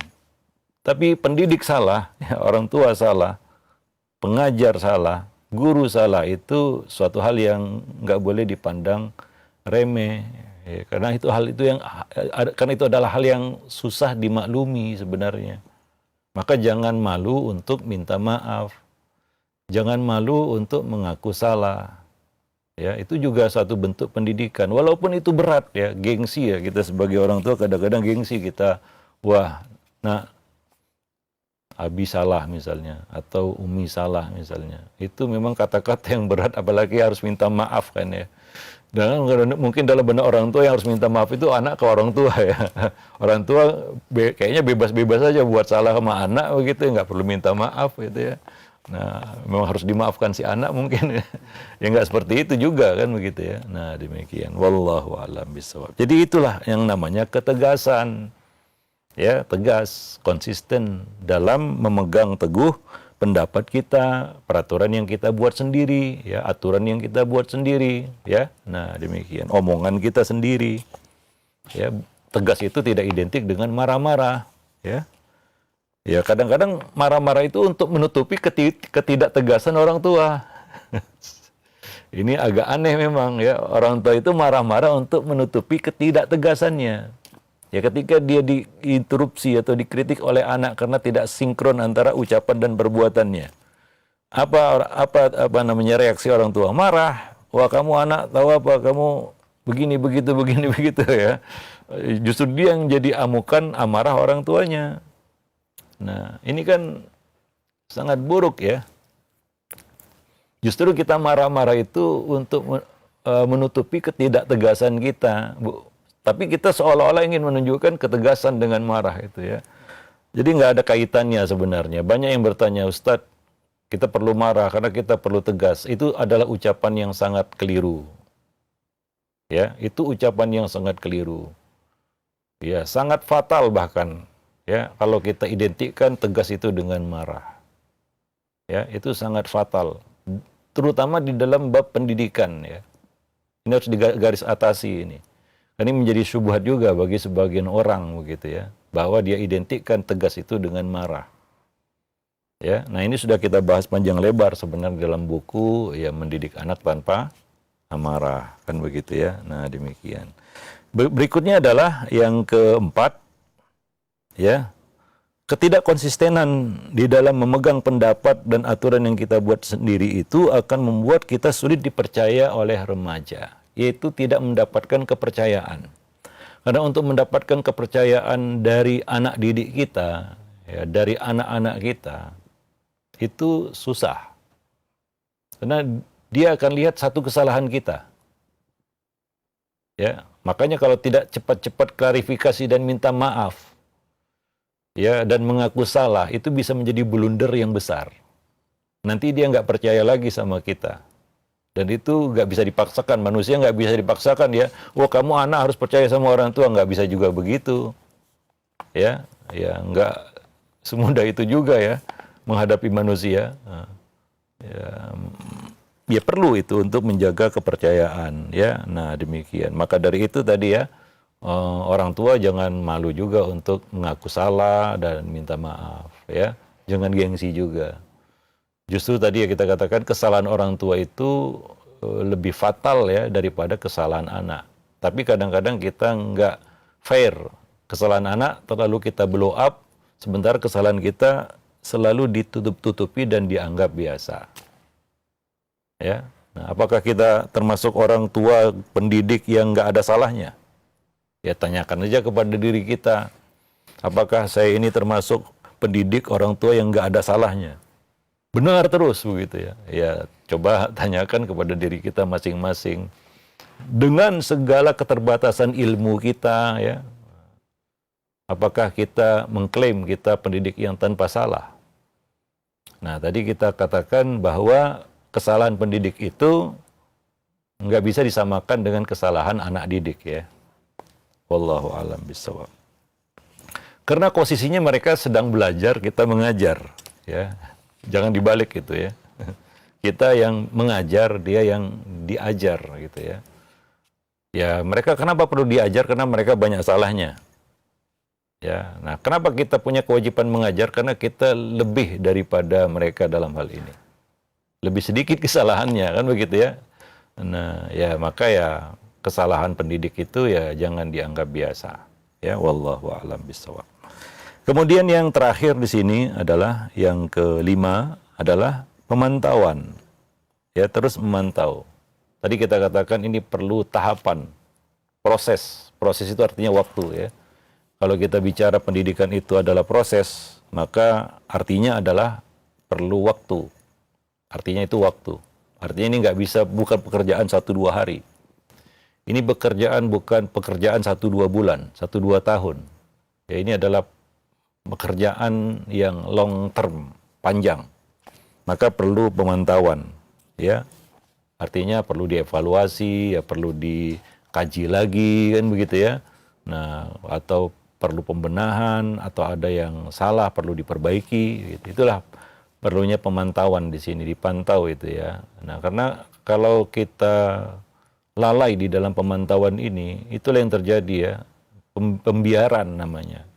Tapi pendidik salah, ya, orang tua salah, pengajar salah, guru salah, itu suatu hal yang nggak boleh dipandang remeh. Ya, karena itu adalah hal yang susah dimaklumi sebenarnya. Maka jangan malu untuk minta maaf. Jangan malu untuk mengaku salah. Ya, itu juga satu bentuk pendidikan. Walaupun itu berat ya, gengsi ya, kita sebagai orang tua kadang-kadang gengsi kita. Wah, nah Abi salah misalnya, atau Umi salah misalnya. Itu memang kata-kata yang berat, apalagi harus minta maaf kan ya. Dan mungkin dalam benak orang tua yang harus minta maaf itu anak ke orang tua ya. Orang tua kayaknya bebas-bebas saja buat salah sama anak begitu, nggak perlu minta maaf gitu ya. Nah, memang harus dimaafkan si anak mungkin ya. Ya nggak seperti itu juga kan begitu ya. Nah, demikian. Wallahu a'lam bishawab. Jadi itulah yang namanya ketegasan. Ya, tegas, konsisten dalam memegang teguh pendapat kita, peraturan yang kita buat sendiri, ya, aturan yang kita buat sendiri, ya. Nah, demikian. Omongan kita sendiri. Ya, tegas itu tidak identik dengan marah-marah, ya. Ya, kadang-kadang marah-marah itu untuk menutupi ketidaktegasan orang tua. Ini agak aneh memang ya, orang tua itu marah-marah untuk menutupi ketidaktegasannya. Ya, ketika dia diinterupsi atau dikritik oleh anak karena tidak sinkron antara ucapan dan perbuatannya. Apa namanya reaksi orang tua? Marah. Wah, kamu anak tahu apa? Kamu begini begitu ya. Justru dia yang jadi amukan amarah orang tuanya. Nah, ini kan sangat buruk ya. Justru kita marah-marah itu untuk menutupi ketidaktegasan kita, Bu. Tapi kita seolah-olah ingin menunjukkan ketegasan dengan marah itu ya. Jadi nggak ada kaitannya sebenarnya. Banyak yang bertanya, Ustadz, kita perlu marah karena kita perlu tegas. Itu adalah ucapan yang sangat keliru. Ya, itu ucapan yang sangat keliru. Ya, sangat fatal bahkan. Ya, kalau kita identikkan tegas itu dengan marah. Ya, itu sangat fatal. Terutama di dalam bab pendidikan ya. Ini harus digaris atasi ini. Ini menjadi syubhat juga bagi sebagian orang begitu ya, bahwa dia identikkan tegas itu dengan marah. Ya, nah ini sudah kita bahas panjang lebar sebenarnya dalam buku ya, Mendidik Anak Tanpa Amarah, kan begitu ya. Nah, demikian. Berikutnya adalah yang keempat, ya, ketidakkonsistenan di dalam memegang pendapat dan aturan yang kita buat sendiri itu akan membuat kita sulit dipercaya oleh remaja, yaitu tidak mendapatkan kepercayaan. Karena untuk mendapatkan kepercayaan dari anak didik kita, ya, dari anak-anak kita, itu susah. Karena dia akan lihat satu kesalahan kita. Ya, makanya kalau tidak cepat-cepat klarifikasi dan minta maaf, ya, dan mengaku salah, itu bisa menjadi blunder yang besar. Nanti dia nggak percaya lagi sama kita. Dan itu nggak bisa dipaksakan. Manusia nggak bisa dipaksakan ya. Wah, kamu anak harus percaya sama orang tua. Nggak bisa juga begitu. Ya, ya nggak semudah itu juga ya menghadapi manusia. Ya perlu itu untuk menjaga kepercayaan ya. Nah, demikian. Maka dari itu tadi ya, orang tua jangan malu juga untuk mengaku salah dan minta maaf ya. Jangan gengsi juga. Justru tadi ya kita katakan kesalahan orang tua itu lebih fatal ya daripada kesalahan anak. Tapi kadang-kadang kita nggak fair. Kesalahan anak terlalu kita blow up, sementara kesalahan kita selalu ditutup-tutupi dan dianggap biasa. Ya, nah, apakah kita termasuk orang tua pendidik yang nggak ada salahnya? Ya, tanyakan aja kepada diri kita. Apakah saya ini termasuk pendidik orang tua yang nggak ada salahnya? benar terus begitu ya. Ya, coba tanyakan kepada diri kita masing-masing. Dengan segala keterbatasan ilmu kita ya, apakah kita mengklaim kita pendidik yang tanpa salah? Nah, tadi kita katakan bahwa kesalahan pendidik itu nggak bisa disamakan dengan kesalahan anak didik ya. Wallahu a'lam bishawab. Karena posisinya mereka sedang belajar, kita mengajar ya. Jangan dibalik gitu ya. Kita yang mengajar, dia yang diajar gitu ya. Ya, mereka kenapa perlu diajar? Karena mereka banyak salahnya. Ya, nah kenapa kita punya kewajiban mengajar? Karena kita lebih daripada mereka dalam hal ini. Lebih sedikit kesalahannya, kan begitu ya. Nah, ya maka ya kesalahan pendidik itu ya jangan dianggap biasa. Ya, wallahu a'lam bishawab. Kemudian yang terakhir di sini adalah yang kelima adalah pemantauan. Ya, terus memantau. Tadi kita katakan ini perlu tahapan, proses. Proses itu artinya waktu ya. Kalau kita bicara pendidikan itu adalah proses, maka artinya adalah perlu waktu. Artinya itu waktu. Artinya ini nggak bisa, bukan pekerjaan 1-2 hari. Ini bukan pekerjaan 1-2 bulan, 1-2 tahun. Ya, ini adalah pekerjaan yang long term, panjang. Maka perlu pemantauan, ya. Artinya perlu dievaluasi, ya perlu dikaji lagi, kan begitu ya. Nah, atau perlu pembenahan, atau ada yang salah perlu diperbaiki, gitu. Itulah perlunya pemantauan di sini, dipantau itu ya. Nah, karena kalau kita lalai di dalam pemantauan ini, itulah yang terjadi ya, pembiaran namanya.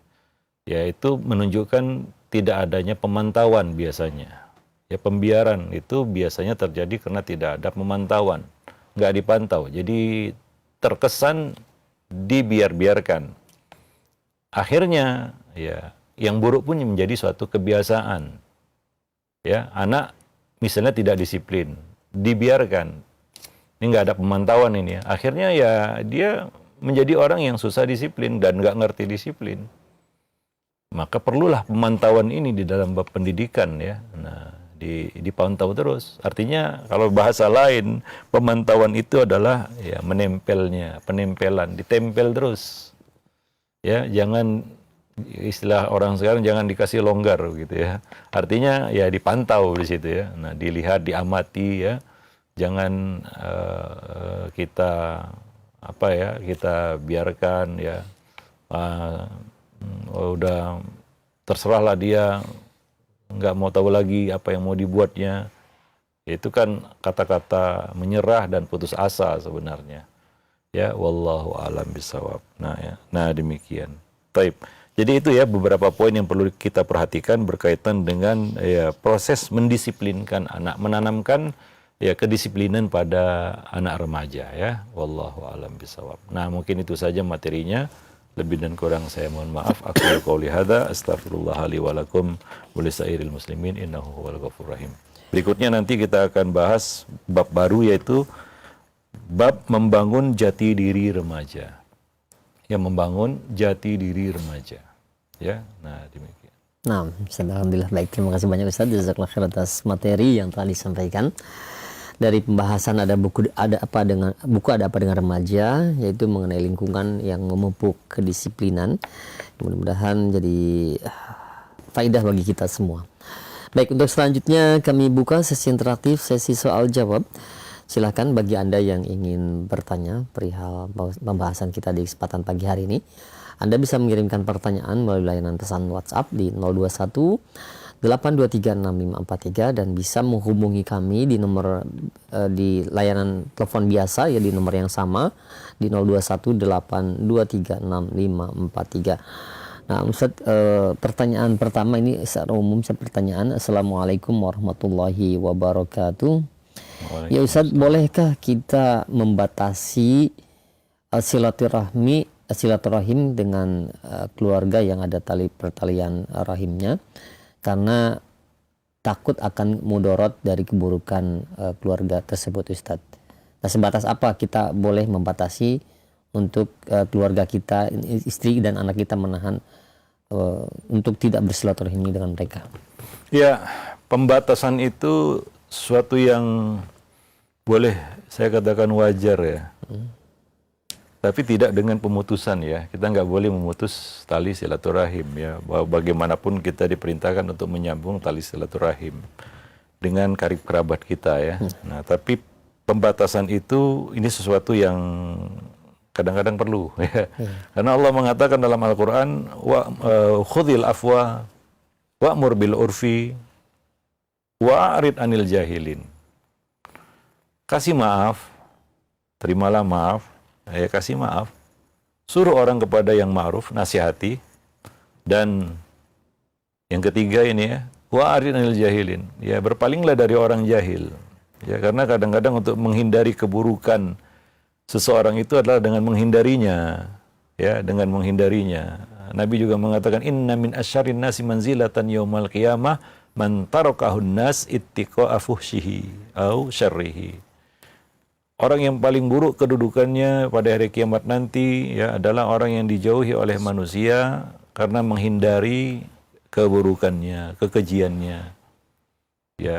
Yaitu menunjukkan tidak adanya pemantauan biasanya. Ya, pembiaran itu biasanya terjadi karena tidak ada pemantauan, nggak dipantau. Jadi terkesan dibiar-biarkan. Akhirnya ya yang buruk pun menjadi suatu kebiasaan. Ya, anak misalnya tidak disiplin, dibiarkan. Ini nggak ada pemantauan ini ya. Akhirnya ya dia menjadi orang yang susah disiplin dan nggak ngerti disiplin. Maka perlulah pemantauan ini di dalam bab pendidikan ya. Nah, dipantau terus. Artinya kalau bahasa lain, pemantauan itu adalah ya penempelan, ditempel terus. Ya, jangan, istilah orang sekarang, jangan dikasih longgar gitu ya. Artinya ya dipantau di situ ya. Nah, dilihat, diamati ya. Jangan kita biarkan ya. Udah terserahlah dia, nggak mau tahu lagi apa yang mau dibuatnya. Itu kan kata-kata menyerah dan putus asa sebenarnya. Ya, wallahu a'lam bishawab. Nah, ya. Nah, demikian. Taib. Jadi itu ya beberapa poin yang perlu kita perhatikan berkaitan dengan ya proses mendisiplinkan anak, menanamkan ya kedisiplinan pada anak remaja ya. Wallahu a'lam bishawab. Nah, mungkin itu saja materinya. Lebih dan kurang saya mohon maaf. Aku qouli hadza astaghfirullah li wa lakum wa lisairil muslimin innahu huwal ghafurur rahim. Berikutnya nanti kita akan bahas bab baru, yaitu bab membangun jati diri remaja. Ya, membangun jati diri remaja. Ya, nah demikian. Nah, alhamdulillah, baik, terima kasih banyak Ustaz, jazakallahu khair atas materi yang telah disampaikan. Dari pembahasan ada apa dengan remaja, yaitu mengenai lingkungan yang memupuk kedisiplinan. Mudah-mudahan jadi faidah bagi kita semua. Baik, untuk selanjutnya kami buka sesi interaktif, sesi soal jawab. Silakan bagi Anda yang ingin bertanya perihal pembahasan kita di kesempatan pagi hari ini, Anda bisa mengirimkan pertanyaan melalui layanan pesan WhatsApp di 021 8236543 dan bisa menghubungi kami di nomor di layanan telepon biasa ya, di nomor yang sama di 0218236543. Nah, Ustaz, pertanyaan pertama ini secara umum, pertanyaan, Assalamualaikum warahmatullahi wabarakatuh. Ya Ustaz, bolehkah kita membatasi silaturahim dengan keluarga yang ada tali pertalian rahimnya, karena takut akan mudorot dari keburukan keluarga tersebut, Ustaz? Nah, sebatas apa kita boleh membatasi untuk keluarga kita, istri dan anak kita, menahan untuk tidak bersilaturahmi dengan mereka? Ya, pembatasan itu suatu yang boleh saya katakan wajar ya. Tapi tidak dengan pemutusan ya. Kita nggak boleh memutus tali silaturahim ya. Bagaimanapun kita diperintahkan untuk menyambung tali silaturahim dengan karib kerabat kita ya. Nah, tapi pembatasan itu ini sesuatu yang kadang-kadang perlu ya. Karena Allah mengatakan dalam Al-Qur'an khudhil afwa wa'mur bil urfi wa'rid anil jahilin. Kasih maaf, terimalah maaf, ya kasih maaf. Suruh orang kepada yang ma'ruf, nasihati. Dan yang ketiga ini ya, wa'rid anil jahilin. Ya, berpalinglah dari orang jahil. Ya, karena kadang-kadang untuk menghindari keburukan seseorang itu adalah dengan menghindarinya. Ya, dengan menghindarinya. Nabi juga mengatakan inna min asyarrin nasi manzilatan yaumal qiyamah man tarakahun nas ittiqa'a fuhsyihi au syarrihi. Orang yang paling buruk kedudukannya pada hari kiamat nanti ya adalah orang yang dijauhi oleh manusia karena menghindari keburukannya, kekejiannya. Ya,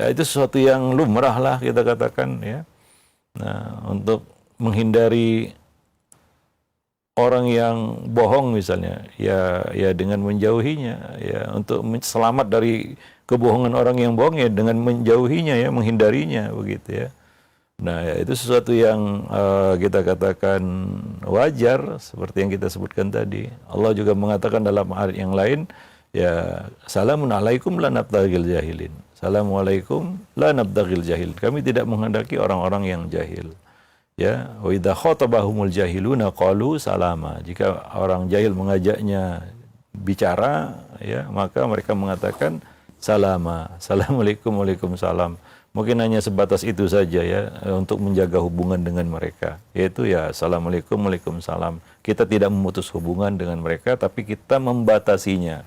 itu sesuatu yang lumrah lah kita katakan ya. Nah, untuk menghindari orang yang bohong misalnya, ya dengan menjauhinya, ya untuk selamat dari kebohongan orang yang bohong ya dengan menjauhinya ya, menghindarinya begitu ya. Nah, ya, itu sesuatu yang kita katakan wajar seperti yang kita sebutkan tadi. Allah juga mengatakan dalam ayat yang lain, ya salamun alaikum la nabtaghil jahilin. Assalamualaikum la nabtaghil jahil. Kami tidak menghendaki orang-orang yang jahil. Ya, wa idza khatabahumul jahiluna qalu salama. Jika orang jahil mengajaknya bicara, ya, maka mereka mengatakan salama. Assalamualaikum waalaikumsalam. Mungkin hanya sebatas itu saja ya untuk menjaga hubungan dengan mereka. Yaitu ya assalamualaikum waalaikumsalam. Kita tidak memutus hubungan dengan mereka tapi kita membatasinya.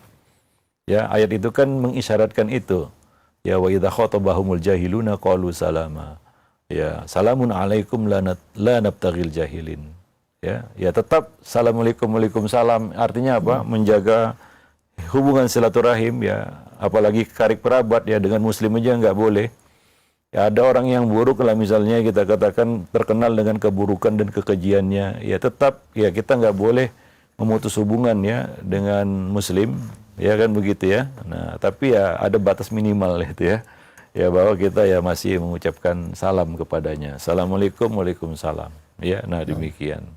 Ya, ayat itu kan mengisyaratkan itu. Ya wa idza khatabahumul jahiluna qalu salama. Ya, salamun alaikum la nabtaghil jahilin. Ya, tetap assalamualaikum waalaikumsalam artinya apa? Menjaga hubungan silaturahim ya, apalagi karib kerabat ya dengan muslim aja nggak boleh. Ya, ada orang yang buruk lah misalnya kita katakan terkenal dengan keburukan dan kekejiannya, ya tetap ya kita nggak boleh memutus hubungan ya dengan muslim, ya kan begitu ya. Nah, tapi ya ada batas minimal itu ya. Ya bahwa kita ya masih mengucapkan salam kepadanya. Assalamualaikum waalaikumsalam. Ya, nah demikian.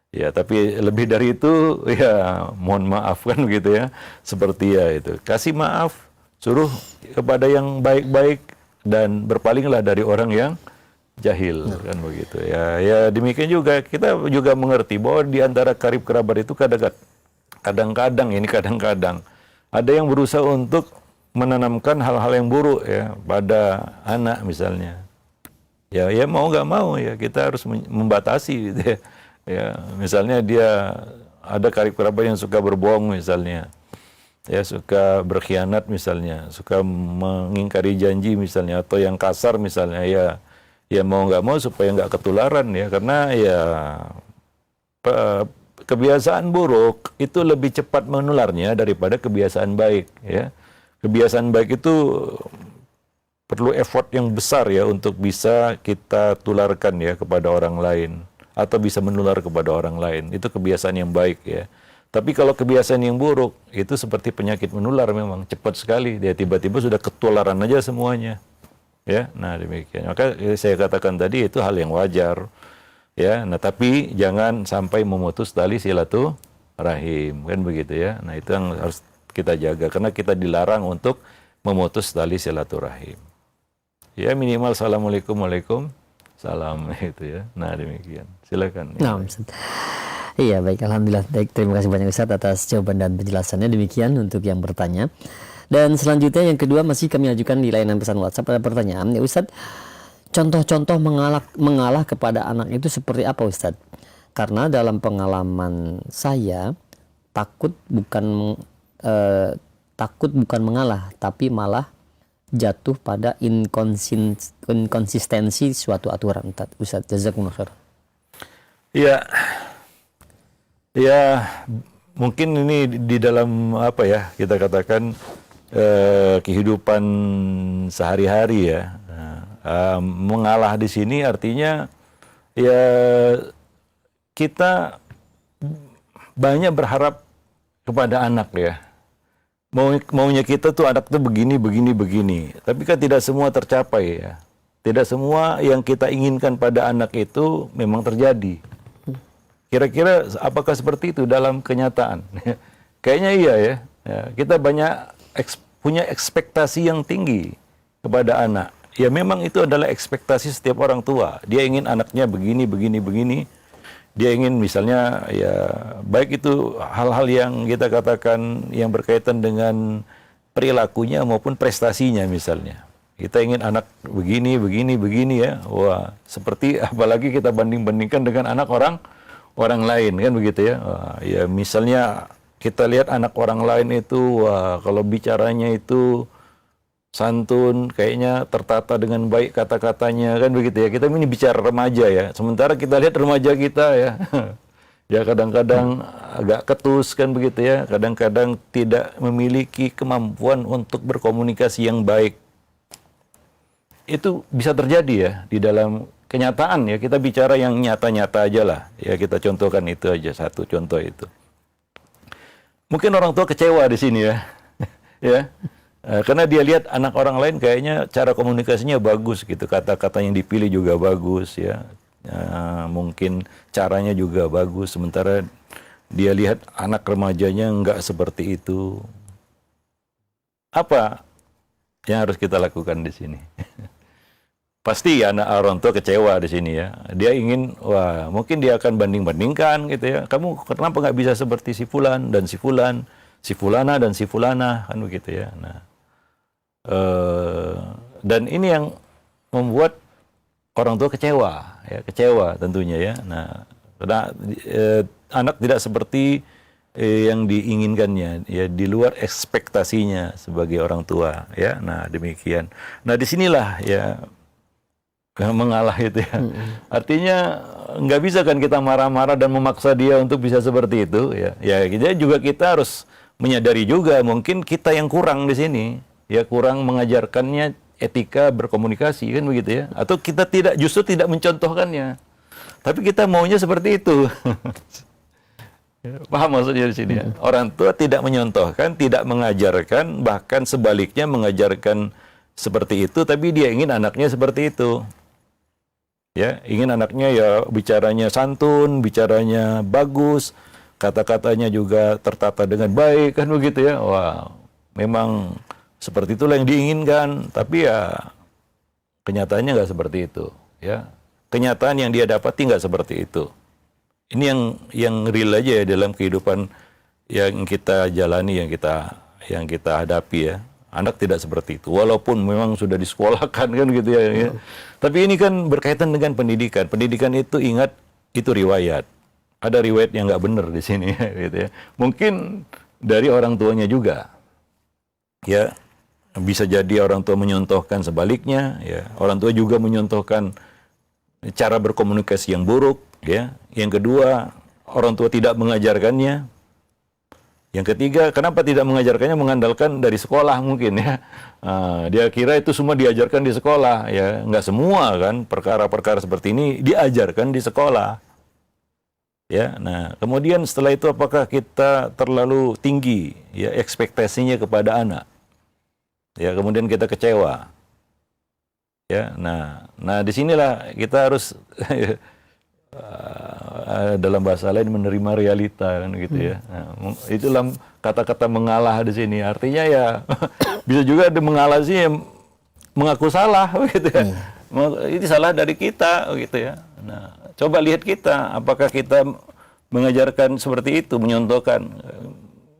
Ya, tapi lebih dari itu ya mohon maaf kan begitu ya. Seperti ya itu. Kasih maaf, suruh kepada yang baik-baik dan berpalinglah dari orang yang jahil kan begitu. Ya demikian juga kita juga mengerti bahwa di antara karib kerabat itu kadang-kadang ada yang berusaha untuk menanamkan hal-hal yang buruk ya pada anak misalnya. Ya mau nggak mau ya kita harus membatasi gitu ya. Ya misalnya dia ada karib kerabat yang suka berbohong misalnya. Ya suka berkhianat misalnya, suka mengingkari janji misalnya atau yang kasar misalnya ya mau nggak mau supaya nggak ketularan ya karena ya kebiasaan buruk itu lebih cepat menularnya daripada kebiasaan baik ya. Kebiasaan baik itu perlu effort yang besar ya untuk bisa kita tularkan ya kepada orang lain atau bisa menular kepada orang lain. Itu kebiasaan yang baik ya. Tapi kalau kebiasaan yang buruk itu seperti penyakit menular memang cepat sekali dia tiba-tiba sudah ketularan aja semuanya. Ya, nah demikian. Maka saya katakan tadi itu hal yang wajar. Ya, nah tapi jangan sampai memutus tali silaturahim kan begitu ya. Nah itu yang harus kita jaga karena kita dilarang untuk memutus tali silaturahim. Ya minimal assalamualaikum waalaikumsalam itu ya. Nah demikian. Silakan. Nah, iya baik, alhamdulillah. Baik, terima kasih banyak Ustaz atas jawaban dan penjelasannya. Demikian untuk yang bertanya. Dan selanjutnya yang kedua masih kami ajukan di layanan pesan WhatsApp. Ada pertanyaan, ya Ustaz, contoh-contoh mengalah kepada anak itu seperti apa Ustaz? Karena dalam pengalaman saya takut bukan mengalah, tapi malah jatuh pada inkonsistensi suatu aturan. Ustaz, jazakumullah khair. Ya, mungkin ini di dalam apa ya kita katakan kehidupan sehari-hari ya. Mengalah di sini artinya ya kita banyak berharap kepada anak ya. Maunya kita tuh anak tuh begini. Tapi kan tidak semua tercapai ya. Tidak semua yang kita inginkan pada anak itu memang terjadi. Kira-kira apakah seperti itu dalam kenyataan? Kayaknya iya ya. Kita banyak punya ekspektasi yang tinggi kepada anak. Ya memang itu adalah ekspektasi setiap orang tua. Dia ingin anaknya begini. Dia ingin misalnya ya baik itu hal-hal yang kita katakan yang berkaitan dengan perilakunya maupun prestasinya misalnya. Kita ingin anak begini ya. Wah, seperti apalagi kita banding-bandingkan dengan anak orang lain kan begitu ya. Wah, ya misalnya kita lihat anak orang lain itu wah kalau bicaranya itu santun, kayaknya tertata dengan baik kata-katanya kan begitu ya. Kita ini bicara remaja ya. Sementara kita lihat remaja kita ya. Ya kadang-kadang agak ketus kan begitu ya. Kadang-kadang tidak memiliki kemampuan untuk berkomunikasi yang baik. Itu bisa terjadi ya di dalam kenyataan ya. Kita bicara yang nyata-nyata aja lah. Ya kita contohkan itu aja satu contoh itu. Mungkin orang tua kecewa di sini ya. Ya. Karena dia lihat anak orang lain kayaknya cara komunikasinya bagus gitu, kata-kata yang dipilih juga bagus ya, mungkin caranya juga bagus, sementara dia lihat anak remajanya nggak seperti itu. Apa yang harus kita lakukan di sini? Pasti anak orang tua kecewa di sini ya. Dia ingin, wah mungkin dia akan banding-bandingkan gitu ya. Kamu kenapa nggak bisa seperti si Fulan dan si Fulan, si Fulana dan si Fulana kan begitu ya. Nah. Dan ini yang membuat orang tua kecewa tentunya ya. Nah, karena anak tidak seperti yang diinginkannya ya, di luar ekspektasinya sebagai orang tua ya. Nah, demikian. Nah, disinilah ya mengalah itu ya. Artinya nggak bisa kan kita marah-marah dan memaksa dia untuk bisa seperti itu ya. Ya, kita harus menyadari juga mungkin kita yang kurang di sini. Ya kurang mengajarkannya etika berkomunikasi kan begitu ya, atau kita justru tidak mencontohkannya, tapi kita maunya seperti itu. Paham maksudnya di sini ya? Orang tua tidak menyontohkan, tidak mengajarkan, bahkan sebaliknya mengajarkan seperti itu, tapi dia ingin anaknya seperti itu. Ya, ingin anaknya ya bicaranya santun, bicaranya bagus, kata-katanya juga tertata dengan baik kan begitu ya. Wah, memang seperti itulah yang diinginkan, tapi ya kenyataannya nggak seperti itu, ya. Kenyataan yang dia dapati nggak seperti itu. Ini yang real aja ya dalam kehidupan yang kita jalani, yang kita hadapi ya. Anak tidak seperti itu, walaupun memang sudah disekolahkan kan gitu ya. Tapi ini kan berkaitan dengan pendidikan. Pendidikan itu ingat itu riwayat. Ada riwayat yang nggak benar di sini, gitu ya. Mungkin dari orang tuanya juga, ya. Bisa jadi orang tua menyontohkan sebaliknya, ya. Orang tua juga menyontohkan cara berkomunikasi yang buruk, ya. Yang kedua, orang tua tidak mengajarkannya. Yang ketiga, kenapa tidak mengajarkannya? Mengandalkan dari sekolah mungkin ya. Dia kira itu semua diajarkan di sekolah, ya. Nggak semua kan perkara-perkara seperti ini diajarkan di sekolah. Ya, nah kemudian setelah itu apakah kita terlalu tinggi ya ekspektasinya kepada anak? Ya, kemudian kita kecewa. Ya, nah disinilah kita harus dalam bahasa lain menerima realita kan gitu ya. Nah, itulah kata-kata mengalah di sini. Artinya ya bisa juga ada mengalah sih mengaku salah gitu ya. Ini salah dari kita gitu ya. Nah, coba lihat kita, apakah kita mengajarkan seperti itu, menyontohkan.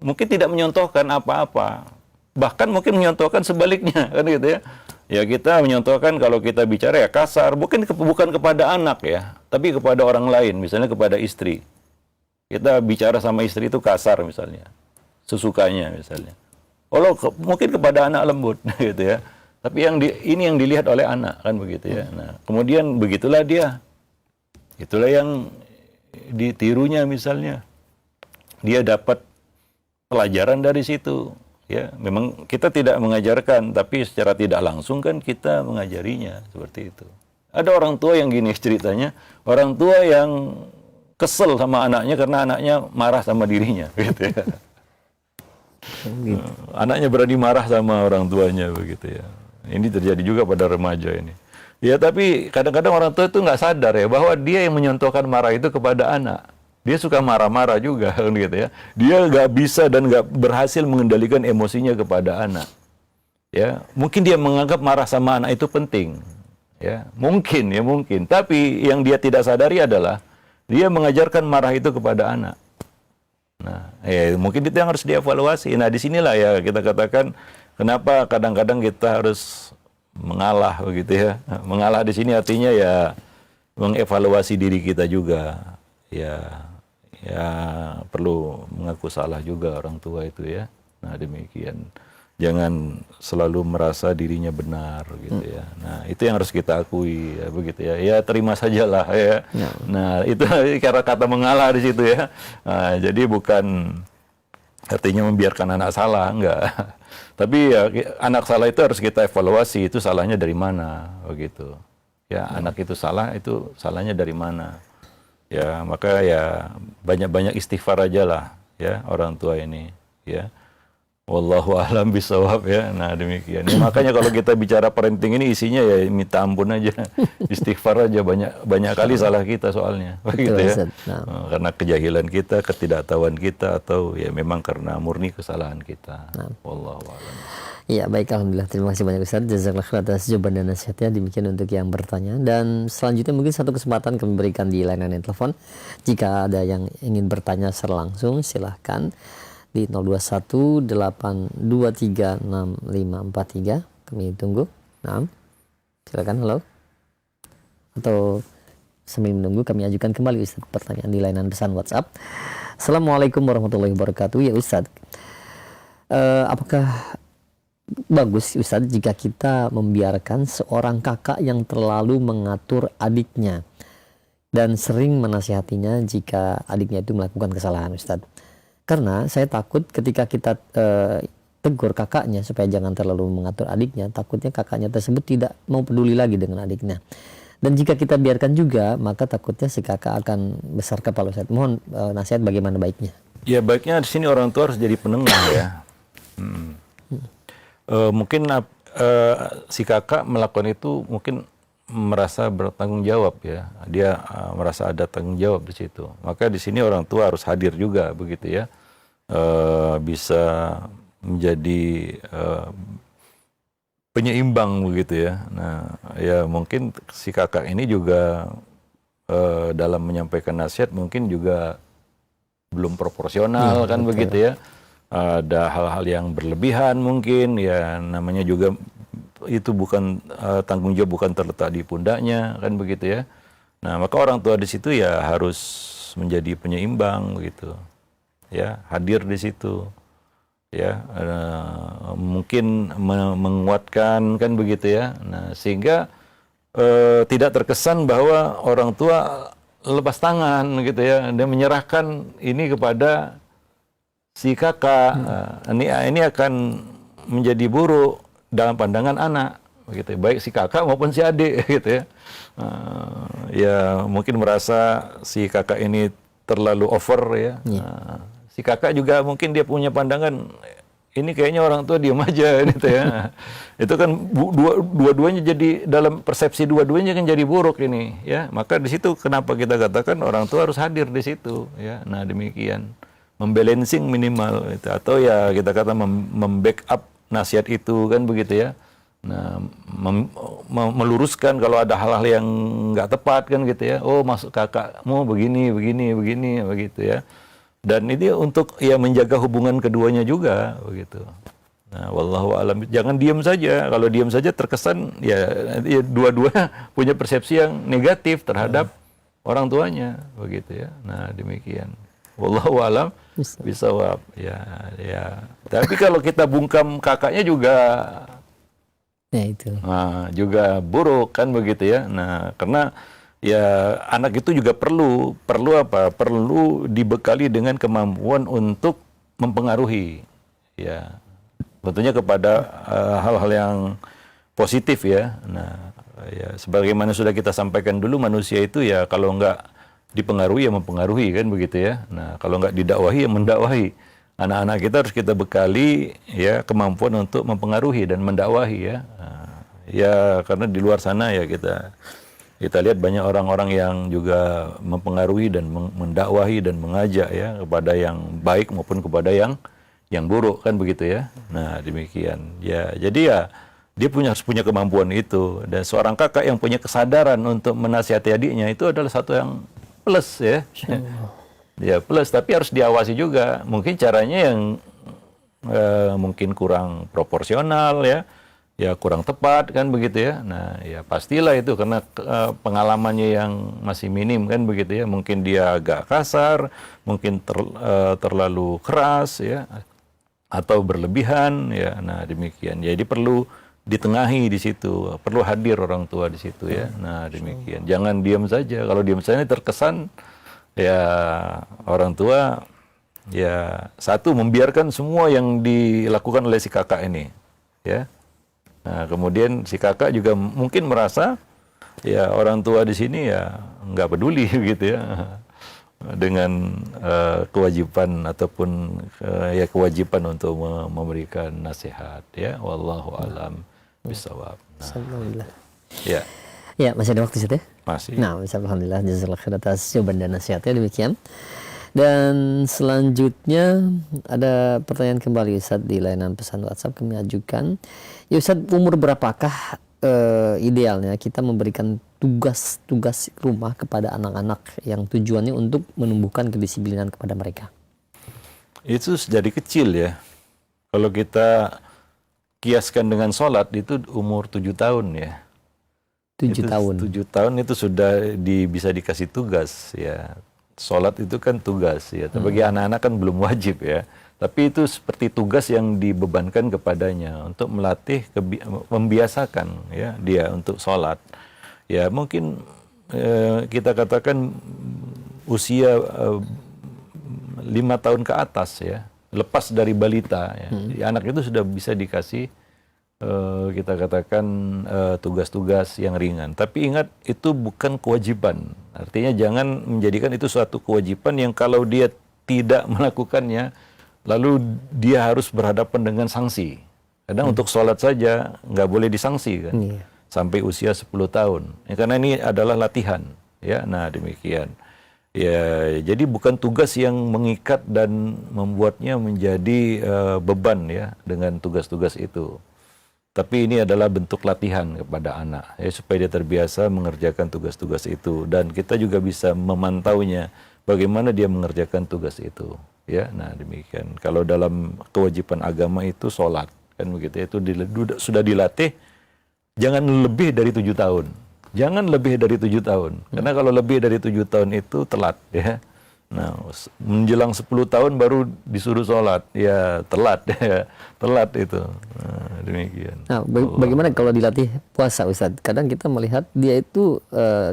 Mungkin tidak menyontohkan apa-apa. Bahkan mungkin menyontohkan sebaliknya kan gitu ya. Ya kita menyontohkan kalau kita bicara ya kasar, bukan kepada anak ya, tapi kepada orang lain, misalnya kepada istri. Kita bicara sama istri itu kasar misalnya, sesukanya misalnya. Mungkin kepada anak lembut gitu ya. Tapi ini yang dilihat oleh anak kan begitu ya. Nah, kemudian begitulah dia. Itulah yang ditirunya misalnya. dia dapat pelajaran dari situ. Ya, memang kita tidak mengajarkan, tapi secara tidak langsung kan kita mengajarinya seperti itu. Ada orang tua yang gini ceritanya, orang tua yang kesel sama anaknya karena anaknya marah sama dirinya, gitu ya. Anaknya berani marah sama orang tuanya, begitu ya. Ini terjadi juga pada remaja ini. Ya, tapi kadang-kadang orang tua itu nggak sadar ya bahwa dia yang menyontohkan marah itu kepada anak. Dia suka marah-marah juga, gitu ya. Dia nggak bisa dan nggak berhasil mengendalikan emosinya kepada anak. Ya, mungkin dia menganggap marah sama anak itu penting. Ya, mungkin. Tapi yang dia tidak sadari adalah dia mengajarkan marah itu kepada anak. Nah, mungkin itu yang harus dievaluasi. Nah, disinilah ya kita katakan kenapa kadang-kadang kita harus mengalah, begitu ya. Mengalah di sini artinya ya mengevaluasi diri kita juga. Ya perlu mengaku salah juga orang tua itu ya. Nah, demikian. Jangan selalu merasa dirinya benar gitu ya. Nah, itu yang harus kita akui ya, begitu ya. Ya terima sajalah ya. Nah, itu karena kata mengalah di situ ya. Nah, jadi bukan artinya membiarkan anak salah, enggak. Tapi ya anak salah itu harus kita evaluasi, itu salahnya dari mana begitu. Ya, anak itu salah, itu salahnya dari mana. Ya, maka ya banyak-banyak istighfar aja lah ya orang tua ini ya. Wallahu a'lam bishawab ya. Nah, demikian. Ya, makanya kalau kita bicara parenting ini isinya ya minta ampun aja. Istighfar aja, banyak kali salah kita soalnya. Begitu ya. Karena kejahilan kita, ketidaktahuan kita atau ya memang karena murni kesalahan kita. Wallahu a'lam. Ya, baik, alhamdulillah. Terima kasih banyak Ustaz. Jazakallahu khairan atas jawaban dan nasihatnya. Demikian untuk yang bertanya. Dan selanjutnya mungkin satu kesempatan kami berikan di layanan telepon. Jika ada yang ingin bertanya secara langsung, silahkan di 0218236543. Kami tunggu. Nah, silakan. Halo. Atau sambil menunggu kami ajukan kembali Ustaz pertanyaan di layanan pesan WhatsApp. Assalamualaikum warahmatullahi wabarakatuh. Ya Ustaz, apakah bagus Ustaz jika kita membiarkan seorang kakak yang terlalu mengatur adiknya dan sering menasihatinya jika adiknya itu melakukan kesalahan Ustaz? Karena saya takut ketika kita tegur kakaknya supaya jangan terlalu mengatur adiknya, takutnya kakaknya tersebut tidak mau peduli lagi dengan adiknya. Dan jika kita biarkan juga, maka takutnya si kakak akan besar kepala Ustaz. Mohon nasihat bagaimana baiknya? Ya, baiknya di sini orang tua harus jadi penengah ya. Mungkin si kakak melakukan itu mungkin merasa bertanggung jawab ya, dia merasa ada tanggung jawab di situ. Maka di sini orang tua harus hadir juga begitu ya, bisa menjadi penyeimbang begitu ya. Nah, ya mungkin si kakak ini juga dalam menyampaikan nasihat mungkin juga belum proporsional kan betul. Begitu ya. Ada hal-hal yang berlebihan mungkin ya, namanya juga itu bukan tanggung jawab bukan terletak di pundaknya kan begitu ya. Nah, maka orang tua di situ ya harus menjadi penyeimbang gitu ya, hadir di situ ya, mungkin menguatkan kan begitu ya. Nah, sehingga tidak terkesan bahwa orang tua lepas tangan gitu ya, dia menyerahkan ini kepada si kakak. Ini akan menjadi buruk dalam pandangan anak begitu, baik si kakak maupun si adik gitu ya. Ya mungkin merasa si kakak ini terlalu over ya. Si kakak juga mungkin dia punya pandangan ini kayaknya orang tua diam aja gitu ya. Itu kan dua-duanya jadi dalam persepsi dua-duanya kan jadi buruk ini ya. Maka di situ kenapa kita katakan orang tua harus hadir di situ ya. Nah, demikian. Membalancing minimal itu, atau ya kita kata membackup nasihat itu kan begitu ya. Nah, meluruskan kalau ada hal-hal yang nggak tepat kan gitu ya. Oh, maksud kakakmu begini begitu ya. Dan ini untuk ya menjaga hubungan keduanya juga begitu. Nah, wallahu a'lam. Jangan diam saja. Kalau diam saja terkesan ya dua-dua punya persepsi yang negatif terhadap orang tuanya begitu ya. Nah, demikian. Wallahu a'lam bishawab. Ya. Tapi kalau kita bungkam kakaknya juga ya itu. Nah, juga buruk kan begitu ya. Nah, karena ya anak itu juga perlu apa? Perlu dibekali dengan kemampuan untuk mempengaruhi, ya, tentunya kepada hal-hal yang positif ya. Nah, ya sebagaimana sudah kita sampaikan dulu, manusia itu ya kalau nggak dipengaruhi ya mempengaruhi kan begitu ya. Nah, kalau nggak didakwahi ya mendakwahi. Anak-anak kita harus kita bekali ya kemampuan untuk mempengaruhi dan mendakwahi ya. Nah, ya karena di luar sana ya kita lihat banyak orang-orang yang juga mempengaruhi dan mendakwahi dan mengajak ya kepada yang baik maupun kepada yang buruk kan begitu ya. Nah, demikian. Ya, jadi ya dia harus punya kemampuan itu, dan seorang kakak yang punya kesadaran untuk menasihati adiknya itu adalah satu yang plus ya. Ya, plus, tapi harus diawasi juga. Mungkin caranya yang mungkin kurang proporsional ya. Ya kurang tepat kan begitu ya. Nah, ya pastilah itu karena pengalamannya yang masih minim kan begitu ya. Mungkin dia agak kasar, mungkin terlalu keras ya, atau berlebihan ya. Nah, demikian. Jadi perlu ditengahi di situ, perlu hadir orang tua di situ ya. Nah, demikian. Jangan diam saja. Kalau diam saja terkesan ya orang tua ya satu membiarkan semua yang dilakukan oleh si kakak ini ya. Nah, kemudian si kakak juga mungkin merasa ya orang tua di sini ya nggak peduli gitu ya dengan kewajiban ataupun ya kewajiban untuk memberikan nasihat ya. Wallahu alam bisawab. Alhamdulillah. Ya. Ya, masih ada waktu Ustaz ya? Masih. Nah, alhamdulillah jazakallahu khair atas jawaban dan nasihatnya demikian. Dan selanjutnya ada pertanyaan kembali Ustaz di layanan pesan WhatsApp kami ajukan. Ya Ustaz, umur berapakah idealnya kita memberikan tugas-tugas rumah kepada anak-anak yang tujuannya untuk menumbuhkan kedisiplinan kepada mereka? Itu dari kecil ya. Kalau kita kiaskan dengan sholat itu umur 7 tahun ya. 7 tahun. 7 tahun itu sudah bisa dikasih tugas ya. Sholat itu kan tugas ya, tapi bagi anak-anak kan belum wajib ya. Tapi itu seperti tugas yang dibebankan kepadanya untuk melatih, membiasakan ya dia untuk sholat. Ya mungkin kita katakan usia 5 tahun ke atas ya, lepas dari balita ya. Anak itu sudah bisa dikasih kita katakan tugas-tugas yang ringan. Tapi ingat, itu bukan kewajiban. Artinya jangan menjadikan itu suatu kewajiban yang kalau dia tidak melakukannya, lalu dia harus berhadapan dengan sanksi. Kadang untuk sholat saja nggak boleh disangsi kan, sampai usia 10 tahun. Ya, karena ini adalah latihan. Ya, nah demikian. Ya, jadi bukan tugas yang mengikat dan membuatnya menjadi beban ya dengan tugas-tugas itu. Tapi ini adalah bentuk latihan kepada anak ya, supaya dia terbiasa mengerjakan tugas-tugas itu, dan kita juga bisa memantaunya bagaimana dia mengerjakan tugas itu ya. Nah demikian. Kalau dalam kewajiban agama itu sholat kan begitu, itu sudah dilatih jangan lebih dari 7 tahun. Jangan lebih dari 7 tahun. Karena kalau lebih dari 7 tahun itu telat ya. Nah, menjelang 10 tahun baru disuruh sholat, ya telat ya, telat itu. Nah, demikian. Nah, bagaimana kalau dilatih puasa Ustaz? Kadang kita melihat dia itu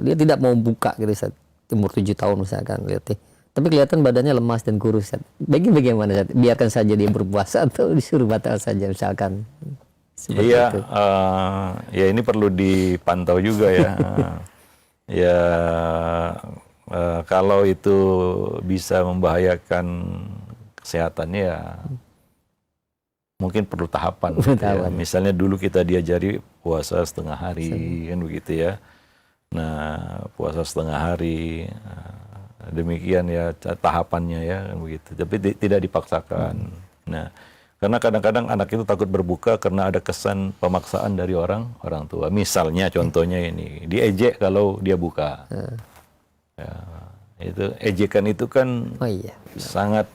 dia tidak mau buka gitu Ustaz. Umur 7 tahun misalkan latih. Tapi kelihatan badannya lemas dan kurus Ustaz. Bagaimana Ustaz? Biarkan saja dia berpuasa atau disuruh batal saja misalkan? Iya, ya ini perlu dipantau juga ya. Ya kalau itu bisa membahayakan kesehatannya ya mungkin perlu tahapan. Ya. Misalnya dulu kita diajari puasa setengah hari kan begitu ya. Nah puasa setengah hari demikian ya tahapannya ya kan begitu. Tapi tidak dipaksakan. Nah karena kadang-kadang anak itu takut berbuka karena ada kesan pemaksaan dari orang tua. Misalnya contohnya ini diejek kalau dia buka. Ya, itu ejekan itu kan sangat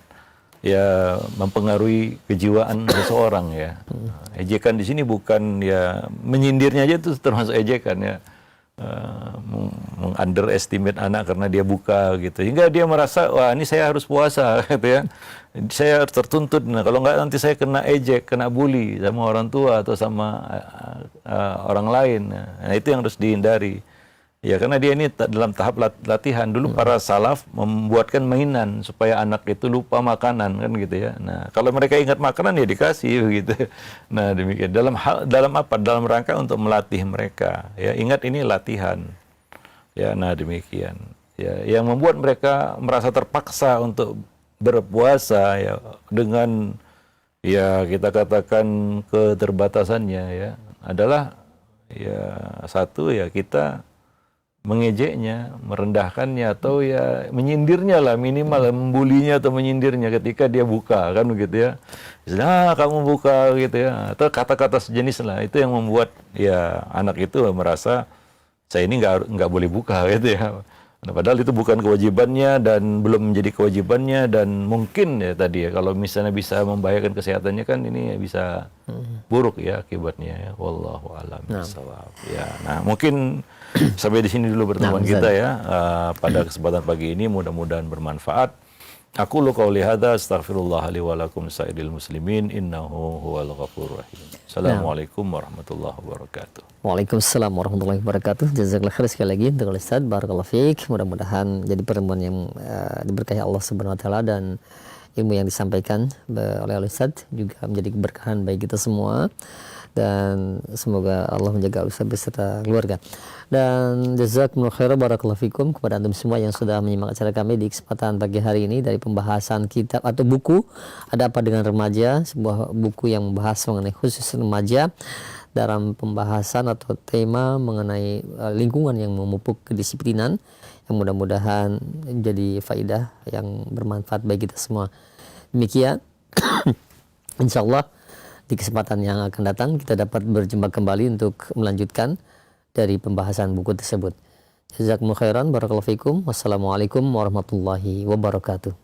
ya mempengaruhi kejiwaan seseorang ya. Ejekan di sini bukan ya menyindirnya aja itu termasuk ejekan ya. Underestimate anak karena dia buka gitu, hingga dia merasa wah ini saya harus puasa gitu ya. Saya tertuntut. Nah, kalau nggak nanti saya kena ejek, kena bully sama orang tua atau sama orang lain. Nah, itu yang harus dihindari. Ya karena dia ini dalam tahap latihan. Dulu para salaf membuatkan mainan supaya anak itu lupa makanan kan gitu ya. Nah, kalau mereka ingat makanan ya dikasih begitu. Nah, demikian. Dalam apa? Dalam rangka untuk melatih mereka. Ya, ingat ini latihan. Ya, nah demikian. Ya, yang membuat mereka merasa terpaksa untuk berpuasa ya dengan ya kita katakan keterbatasannya ya adalah ya satu ya kita mengejeknya, merendahkannya atau ya menyindirnya lah minimal, membulinya atau menyindirnya ketika dia buka kan begitu ya. Nah, kamu buka gitu ya. Atau kata-kata sejenis lah itu yang membuat ya anak itu merasa saya ini nggak boleh buka gitu ya. Nah, padahal itu bukan kewajibannya dan belum menjadi kewajibannya dan mungkin ya tadi ya kalau misalnya bisa membahayakan kesehatannya kan ini bisa buruk ya akibatnya ya. Wallahu a'lam bishawab. Ya, nah mungkin sampai di sini dulu pertemuan kita ya pada kesempatan pagi ini mudah-mudahan bermanfaat. Aku lu qauli hadza astaghfirullah li wa lakum sa'iril muslimin innahu huwal ghafurur rahim. Assalamualaikum warahmatullahi wabarakatuh. Waalaikumsalam warahmatullahi wabarakatuh. Jazakallahu khair sekali lagi untuk Ustaz. Barakallahu fiik. Mudah-mudahan jadi pertemuan yang diberkahi Allah Subhanahu wa taala dan ilmu yang disampaikan oleh Ustaz juga menjadi keberkahan bagi kita semua. Dan semoga Allah menjaga Ustaz beserta keluarga. Dan jazakumullahu khairan barakallahu fikum kepada antum semua yang sudah menyimak acara kami di kesempatan pagi hari ini dari pembahasan kitab atau buku Ada Apa Dengan Remaja, sebuah buku yang membahas mengenai khusus remaja dalam pembahasan atau tema mengenai lingkungan yang memupuk kedisiplinan yang mudah-mudahan menjadi faidah yang bermanfaat bagi kita semua. Demikian insyaallah di kesempatan yang akan datang kita dapat berjumpa kembali untuk melanjutkan dari pembahasan buku tersebut. Jazakumullahu khairan barakallahu fikum. Wassalamualaikum warahmatullahi wabarakatuh.